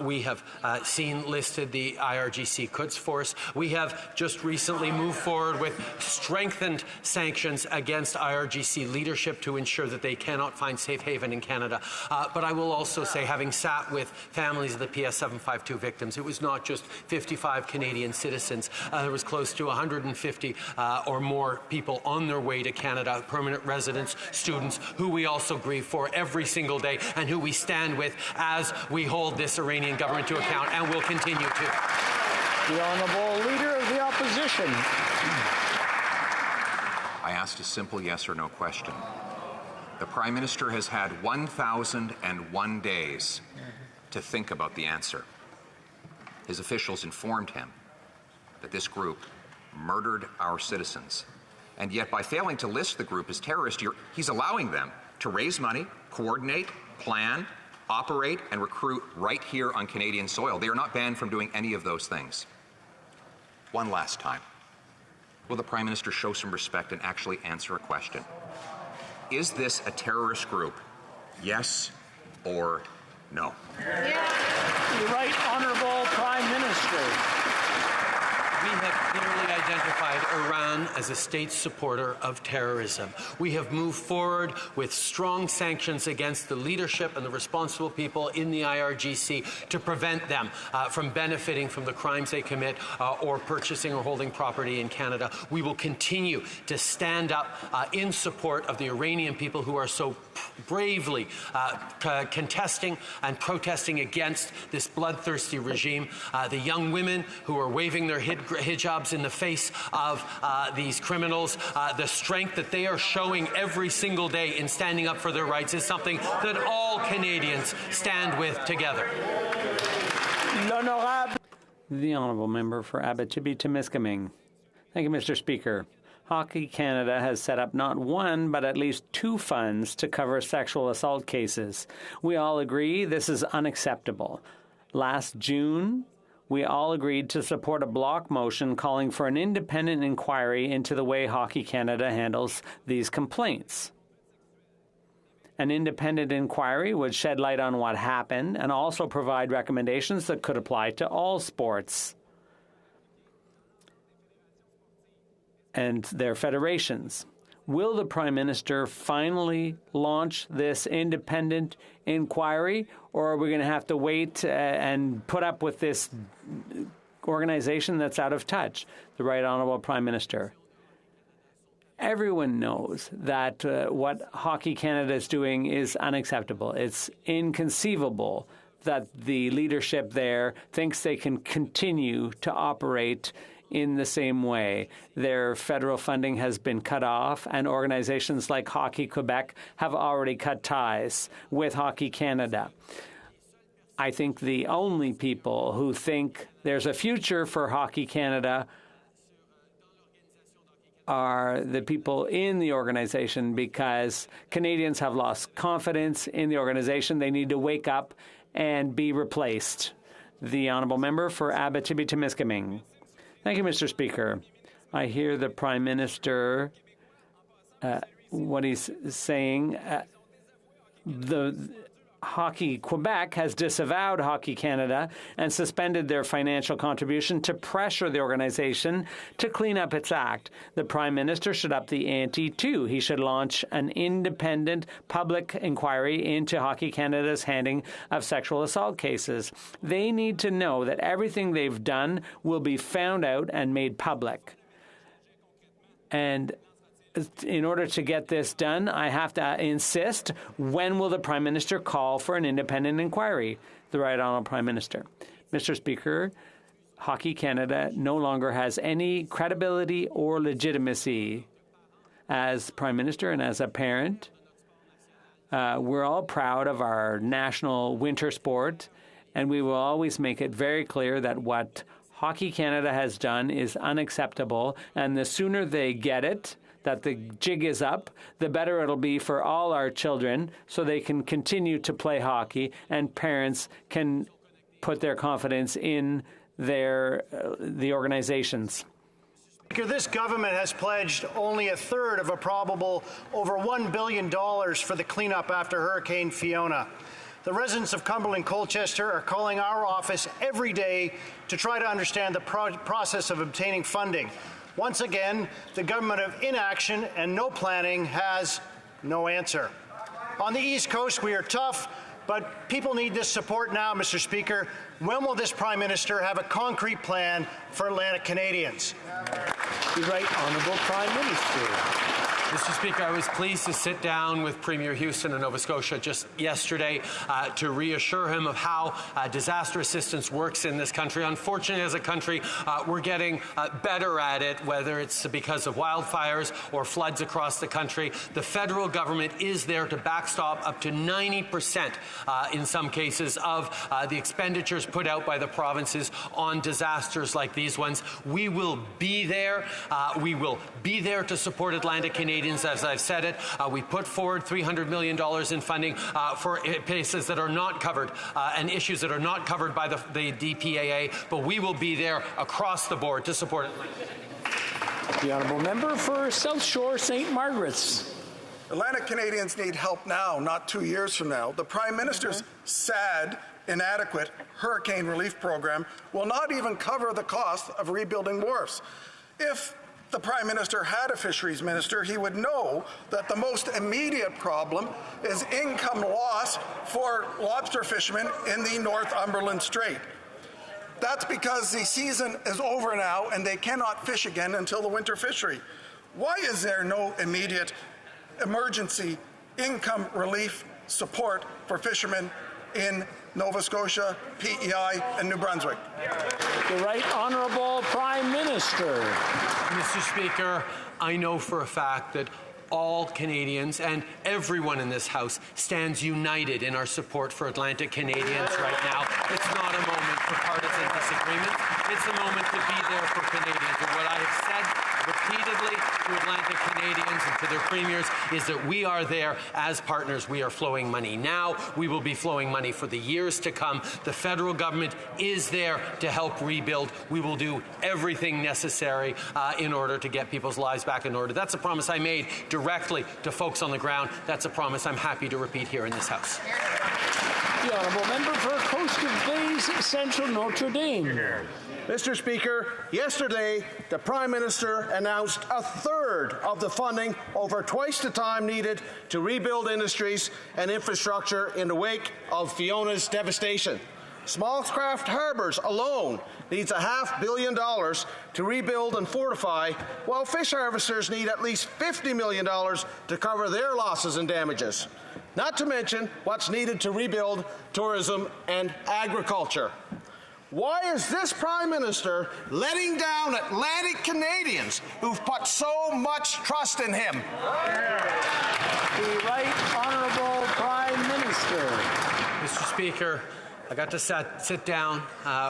We have seen listed the IRGC Quds Force. We have just recently moved forward with strengthened sanctions against IRGC leadership to ensure that they cannot find safe haven in Canada. But I will also say, having sat with families of the PS 752 victims, it was not just 55 Canadian citizens. There was close to 150 or more people on their way to Canada, permanent residents, students, who we also grieve for every single day and who we stand with as we hold this Iranian government to account, and will continue to. The Honourable Leader of the Opposition. I asked a simple yes or no question. The Prime Minister has had 1,001 days to think about the answer. His officials informed him that this group murdered our citizens. And yet, by failing to list the group as terrorist, he's allowing them to raise money, coordinate, plan, operate, and recruit right here on Canadian soil. They are not banned from doing any of those things. One last time. Will the Prime Minister show some respect and actually answer a question? Is this a terrorist group? Yes or no? Yeah. The Right Honourable Prime Minister. We have clearly identified Iran as a state supporter of terrorism. We have moved forward with strong sanctions against the leadership and the responsible people in the IRGC to prevent them from benefiting from the crimes they commit or purchasing or holding property in Canada. We will continue to stand up in support of the Iranian people who are so bravely contesting and protesting against this bloodthirsty regime. The young women who are waving their hijabs in the face of these criminals, the strength that they are showing every single day in standing up for their rights is something that all Canadians stand with together. The Honourable Member for Abitibi-Temiskaming. Thank you, Mr. Speaker. HoC Canada has set up not one, but at least 2 funds to cover sexual assault cases. We all agree this is unacceptable. Last June, we all agreed to support a block motion calling for an independent inquiry into the way HoC Canada handles these complaints. An independent inquiry would shed light on what happened and also provide recommendations that could apply to all sports and their federations. Will the Prime Minister finally launch this independent inquiry, or are we going to have to wait and put up with this organization that's out of touch? The Right Honourable Prime Minister. Everyone knows that what HoC Canada is doing is unacceptable. It's inconceivable that the leadership there thinks they can continue to operate in the same way. Their federal funding has been cut off, and organizations like Hockey Quebec have already cut ties with HoC Canada. I think the only people who think there's a future for HoC Canada are the people in the organization, because Canadians have lost confidence in the organization. They need to wake up and be replaced. The Honourable Member for Abitibi-Temiskaming. Thank you, Mr. Speaker. I hear the Prime Minister, what he's saying. The Hockey Quebec has disavowed Hockey Canada and suspended their financial contribution to pressure the organization to clean up its act. The Prime Minister should up the ante, too. He should launch an independent public inquiry into Hockey Canada's handling of sexual assault cases. They need to know that everything they've done will be found out and made public. And in order to get this done, I have to insist, when will the Prime Minister call for an independent inquiry? The Right Honourable Prime Minister. Mr. Speaker, Hockey Canada no longer has any credibility or legitimacy. As Prime Minister and as a parent, we're all proud of our national winter sport, and we will always make it very clear that what Hockey Canada has done is unacceptable, and the sooner they get it, that the jig is up, the better it'll be for all our children, so they can continue to play hockey and parents can put their confidence in the organizations. This government has pledged only a third of a probable over $1 billion for the cleanup after Hurricane Fiona. The residents of Cumberland Colchester are calling our office every day to try to understand the process of obtaining funding. Once again, the government of inaction and no planning has no answer. On the East Coast, we are tough, but people need this support now, Mr. Speaker. When will this Prime Minister have a concrete plan for Atlantic Canadians? The Right Honourable Prime Minister. Mr. Speaker, I was pleased to sit down with Premier Houston of Nova Scotia just yesterday to reassure him of how disaster assistance works in this country. Unfortunately, as a country, we're getting better at it, whether it's because of wildfires or floods across the country. The federal government is there to backstop up to 90% in some cases of the expenditures put out by the provinces on disasters like these ones. We will be there. We will be there to support Atlantic Canadians. As I've said it, we put forward $300 million in funding for cases that are not covered and issues that are not covered by the DPAA, but we will be there across the board to support it. The honourable member for South Shore St. Margaret's. Atlantic Canadians need help now, not 2 years from now. The Prime Minister's sad, inadequate hurricane relief program will not even cover the cost of rebuilding wharfs. If the Prime Minister had a fisheries minister, he would know that the most immediate problem is income loss for lobster fishermen in the Northumberland Strait. That's because the season is over now and they cannot fish again until the winter fishery. Why is there no immediate emergency income relief support for fishermen in Nova Scotia, PEI, and New Brunswick? The Right Honourable Prime Minister. Mr. Speaker, I know for a fact that all Canadians and everyone in this House stands united in our support for Atlantic Canadians right now. It's not a moment for partisan disagreement. It's a moment to be there for Canadians. And what I have said repeatedly to Atlantic Canadians and to their premiers is that we are there as partners. We are flowing money now. We will be flowing money for the years to come. The federal government is there to help rebuild. We will do everything necessary in order to get people's lives back in order. That's a promise I made directly to folks on the ground. That's a promise I'm happy to repeat here in this House. The honourable member for Coast of Bays Central Notre Dame. Mr. Speaker, yesterday the Prime Minister announced a third of the funding, over twice the time needed, to rebuild industries and infrastructure in the wake of Fiona's devastation. Small craft harbours alone needs $500 million to rebuild and fortify, while fish harvesters need at least $50 million to cover their losses and damages. Not to mention what's needed to rebuild tourism and agriculture. Why is this Prime Minister letting down Atlantic Canadians who've put so much trust in him? The Right Honourable Prime Minister. Mr. Speaker, I got to sit down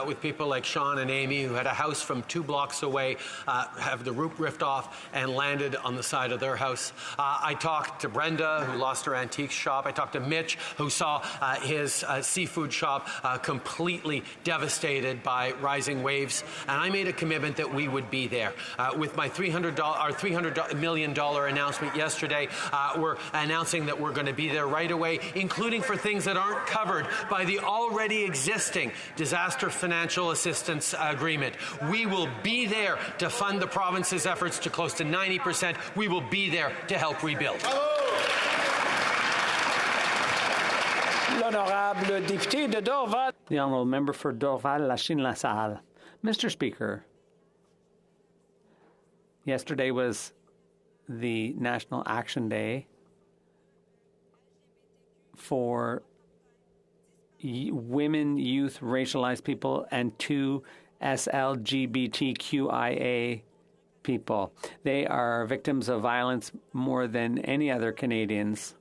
with people like Sean and Amy, who had a house from 2 blocks away, have the roof ripped off and landed on the side of their house. I talked to Brenda, who lost her antique shop. I talked to Mitch, who saw his seafood shop completely devastated by rising waves. And I made a commitment that we would be there. With my $300 million announcement yesterday, we're announcing that we're going to be there right away, including for things that aren't covered by the already existing disaster financial assistance agreement. We will be there to fund the province's efforts to close to 90%. We will be there to help rebuild. L'honorable député de Dorval. The honourable member for Dorval-Lachine-LaSalle. Mr. Speaker, yesterday was the National Action Day for women, youth, racialized people, and 2 SLGBTQIA people. They are victims of violence more than any other Canadians.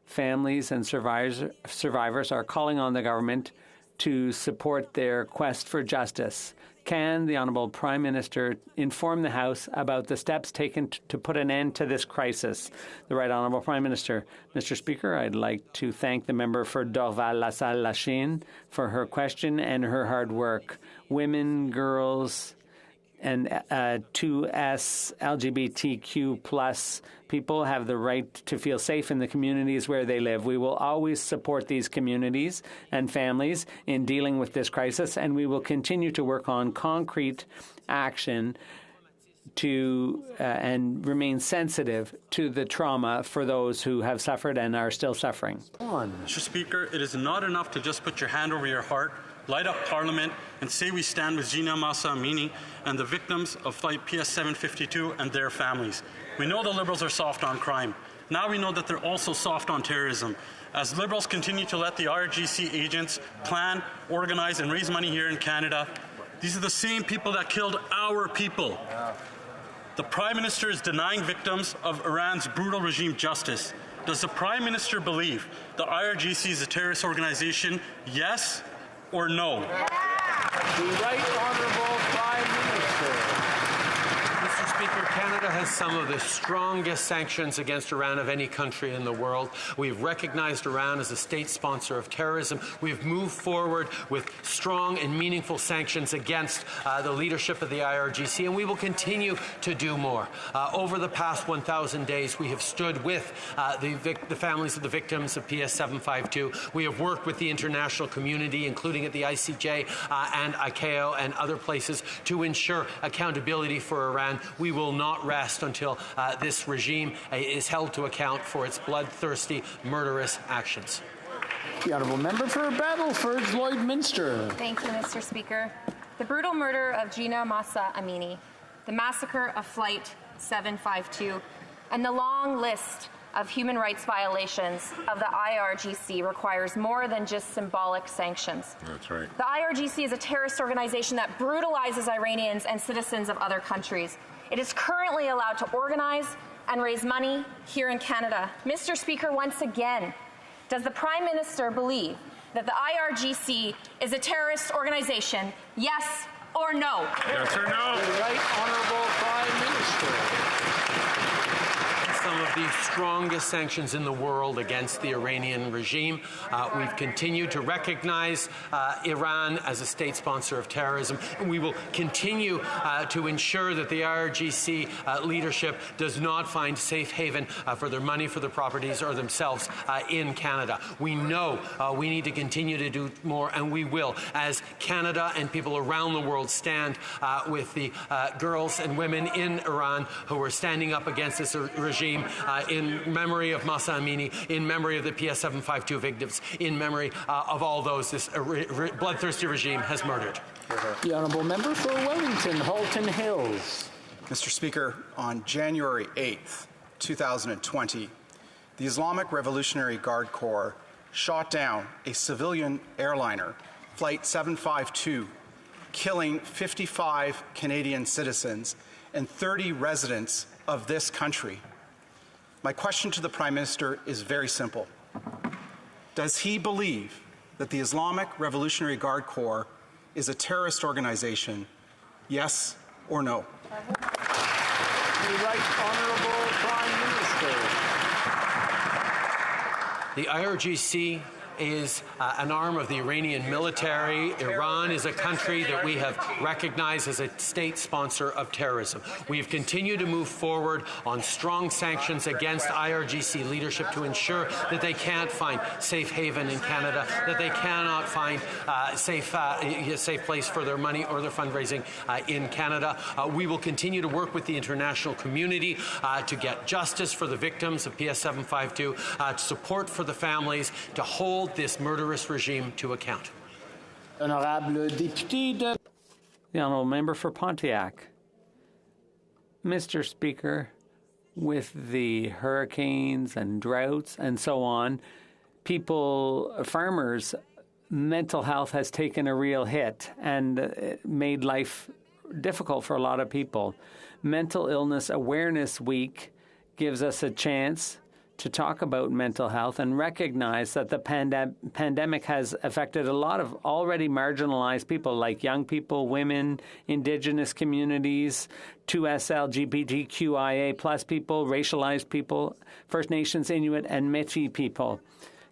Families and survivors are calling on the government to support their quest for justice. Can the Honourable Prime Minister inform the House about the steps taken to put an end to this crisis? The Right Honourable Prime Minister. Mr. Speaker, I'd like to thank the member for Dorval-LaSalle-Lachine for her question and her hard work. Women, girls, and 2S LGBTQ plus people have the right to feel safe in the communities where they live. We will always support these communities and families in dealing with this crisis, and we will continue to work on concrete action to and remain sensitive to the trauma for those who have suffered and are still suffering. Mr. Speaker, it is not enough to just put your hand over your heart, light up Parliament, and say we stand with Gina Massa Amini and the victims of Flight PS752 and their families. We know the Liberals are soft on crime. Now we know that they're also soft on terrorism. As Liberals continue to let the IRGC agents plan, organize, and raise money here in Canada, these are the same people that killed our people. The Prime Minister is denying victims of Iran's brutal regime justice. Does the Prime Minister believe the IRGC is a terrorist organization? Yes or no? The Right Honourable Prime Minister. Mr. Speaker, Canada has some of the strongest sanctions against Iran of any country in the world. We've recognized Iran as a state sponsor of terrorism. We've moved forward with strong and meaningful sanctions against the leadership of the IRGC, and we will continue to do more. Over the past 1,000 days, we have stood with the families of the victims of PS752. We have worked with the international community, including at the ICJ and ICAO and other places, to ensure accountability for Iran. We will not rest until this regime is held to account for its bloodthirsty, murderous actions. The Honourable Member for Battleford, Lloydminster. Thank you, Mr. Speaker. The brutal murder of Gina Massa Amini, the massacre of Flight 752, and the long list of human rights violations of the IRGC requires more than just symbolic sanctions. That's right. The IRGC is a terrorist organization that brutalizes Iranians and citizens of other countries. It is currently allowed to organize and raise money here in Canada. Mr. Speaker, once again, does the Prime Minister believe that the IRGC is a terrorist organization? Yes or no? Yes or no? The Right Honourable Prime Minister. Some of the strongest sanctions in the world against the Iranian regime. We've continued to recognize Iran as a state sponsor of terrorism, and we will continue to ensure that the IRGC leadership does not find safe haven for their money, for their properties, or themselves in Canada. We know we need to continue to do more, and we will, as Canada and people around the world stand with the girls and women in Iran who are standing up against this regime, in memory of Massa Amini, in memory of the PS752 victims, in memory of all those this bloodthirsty regime has murdered. The Honourable Member for Wellington, Halton Hills. Mr. Speaker, on January 8th, 2020, the Islamic Revolutionary Guard Corps shot down a civilian airliner, Flight 752, killing 55 Canadian citizens and 30 residents of this country. My question to the Prime Minister is very simple. Does he believe that the Islamic Revolutionary Guard Corps is a terrorist organization? Yes or no? The Right Honourable Prime Minister. The IRGC is an arm of the Iranian military. Iran is a country that we have recognized as a state sponsor of terrorism. We have continued to move forward on strong sanctions against IRGC leadership to ensure that they can't find safe haven in Canada, that they cannot find a safe place for their money or their fundraising in Canada. We will continue to work with the international community to get justice for the victims of PS752, to support for the families, to hold this murderous regime to account. Honorable Député de... The Honourable Member for Pontiac. Mr. Speaker, with the hurricanes and droughts and so on, farmers' mental health has taken a real hit and made life difficult for a lot of people. Mental Illness Awareness Week gives us a chance to talk about mental health and recognize that the pandemic has affected a lot of already marginalized people like young people, women, Indigenous communities, 2S LGBTQIA plus people, racialized people, First Nations, Inuit, and Métis people.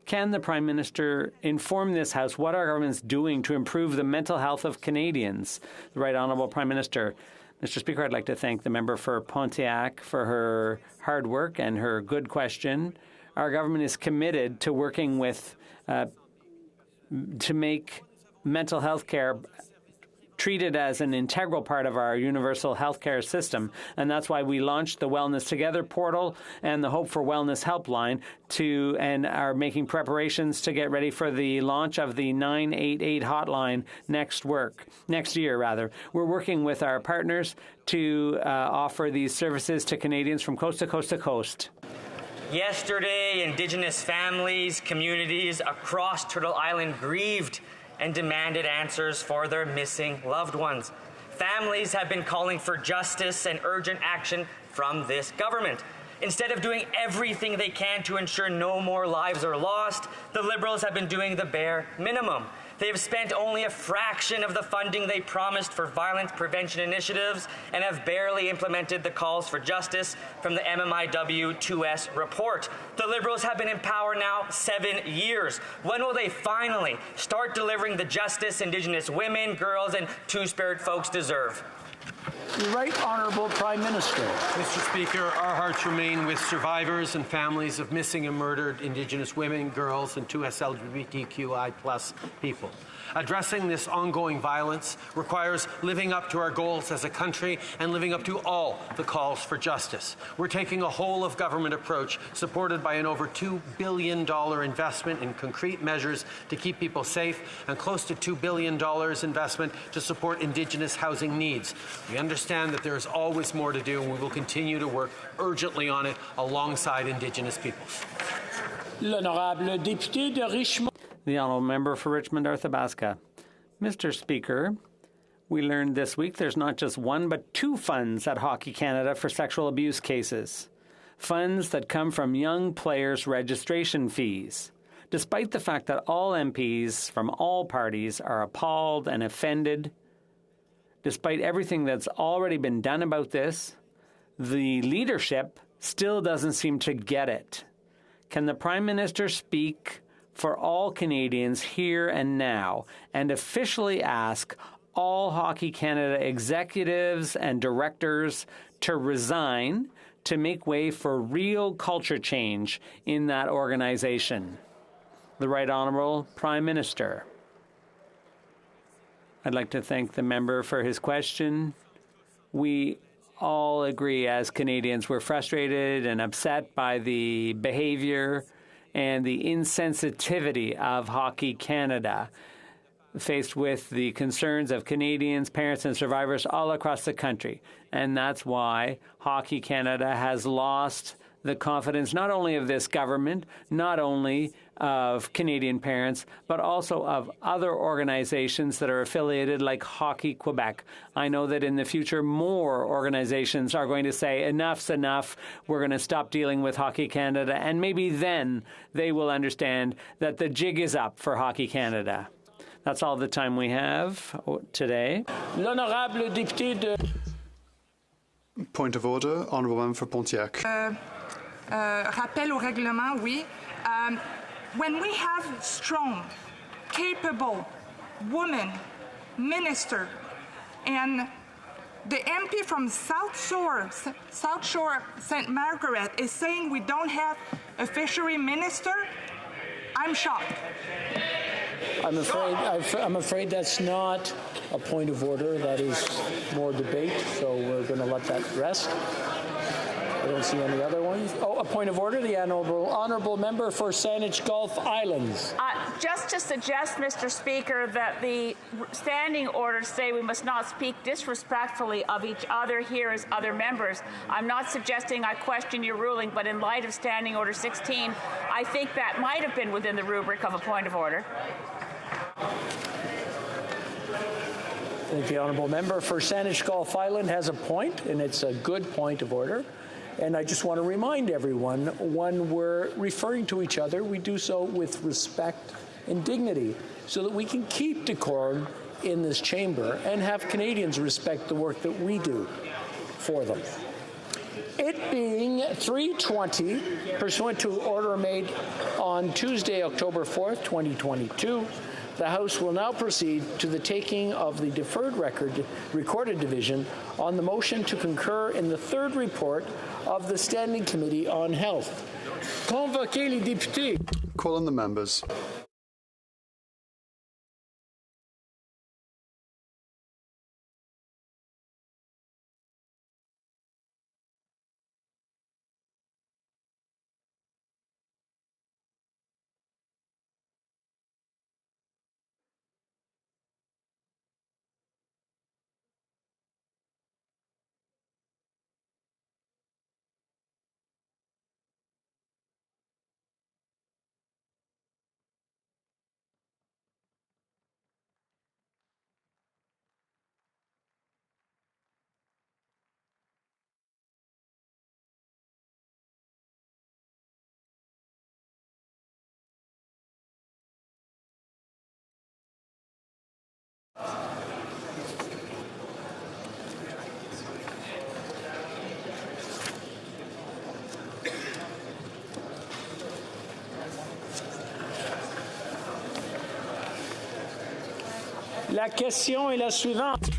Can the Prime Minister inform this House what our government is doing to improve the mental health of Canadians? The Right Honourable Prime Minister. Mr. Speaker, I'd like to thank the member for Pontiac for her hard work and her good question. Our government is committed to working with to make mental health care treated as an integral part of our universal healthcare system. And that's why we launched the Wellness Together portal and the Hope for Wellness helpline and are making preparations to get ready for the launch of the 988 hotline next year. We're working with our partners to offer these services to Canadians from coast to coast to coast. Yesterday, Indigenous families, communities across Turtle Island grieved and demanded answers for their missing loved ones. Families have been calling for justice and urgent action from this government. Instead of doing everything they can to ensure no more lives are lost, the Liberals have been doing the bare minimum. They have spent only a fraction of the funding they promised for violence prevention initiatives and have barely implemented the calls for justice from the MMIW 2S report. The Liberals have been in power now 7 years. When will they finally start delivering the justice Indigenous women, girls, and Two-Spirit folks deserve? The Right Honourable Prime Minister. Mr. Speaker, our hearts remain with survivors and families of missing and murdered Indigenous women, girls, and 2S LGBTQI+ people. Addressing this ongoing violence requires living up to our goals as a country and living up to all the calls for justice. We're taking a whole-of-government approach supported by an over $2 billion investment in concrete measures to keep people safe and close to $2 billion investment to support Indigenous housing needs. We understand that there is always more to do, and we will continue to work urgently on it alongside Indigenous peoples. L'honorable député de Richmond. The honourable member for Richmond Arthabaska. Mr. Speaker, we learned this week there's not just one but two funds at Hockey Canada for sexual abuse cases. Funds that come from young players' registration fees. Despite the fact that all MPs from all parties are appalled and offended, despite everything that's already been done about this, the leadership still doesn't seem to get it. Can the Prime Minister speak for all Canadians here and now and officially ask all Hockey Canada executives and directors to resign to make way for real culture change in that organization? The Right Honourable Prime Minister. I'd like to thank the member for his question. We all agree as Canadians we're frustrated and upset by the behavior and the insensitivity of Hockey Canada, faced with the concerns of Canadians, parents, and survivors all across the country. And that's why Hockey Canada has lost the confidence not only of this government, not only of Canadian parents, but also of other organizations that are affiliated like Hockey Quebec. I know that in the future, more organizations are going to say, enough's enough, we're going to stop dealing with Hockey Canada, and maybe then they will understand that the jig is up for Hockey Canada. That's all the time we have today. L'honorable député de... Point of order, honourable member for Pontiac. Rappel au règlement, oui. When we have strong, capable women minister, and the MP from South Shore St. Margaret is saying we don't have a fishery minister, I'm shocked. I'm afraid that's not a point of order. That is more debate, so we're going to let that rest. I don't see any other ones. Oh, a point of order, the honourable member for Saanich Gulf Islands. Just to suggest, Mr. Speaker, that the standing orders say we must not speak disrespectfully of each other here as other members. I'm not suggesting I question your ruling, but in light of Standing Order 16, I think that might have been within the rubric of a point of order. I think the honourable member for Saanich Gulf Island has a point, and it's a good point of order. And I just want to remind everyone, when we're referring to each other, we do so with respect and dignity so that we can keep decorum in this chamber and have Canadians respect the work that we do for them. It being 3:20, pursuant to order made on Tuesday, October 4th, 2022, the House will now proceed to the taking of the deferred recorded division on the motion to concur in the third report of the Standing Committee on Health. Convoquez les députés. Call on the members. La question est la suivante.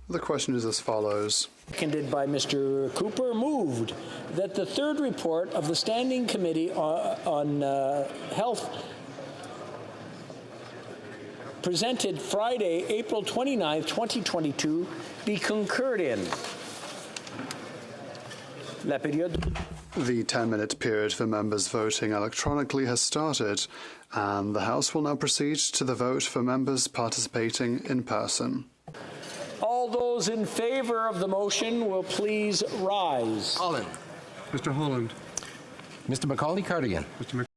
The question is as follows. Seconded by Mr. Cooper, moved that the third report of the Standing Committee on Health presented Friday, April 29, 2022, be concurred in. La période. The 10-minute period for members voting electronically has started, and the House will now proceed to the vote for members participating in person. All those in favour of the motion will please rise. Holland. Mr. Holland. Mr. Macaulay Cardigan. Mr.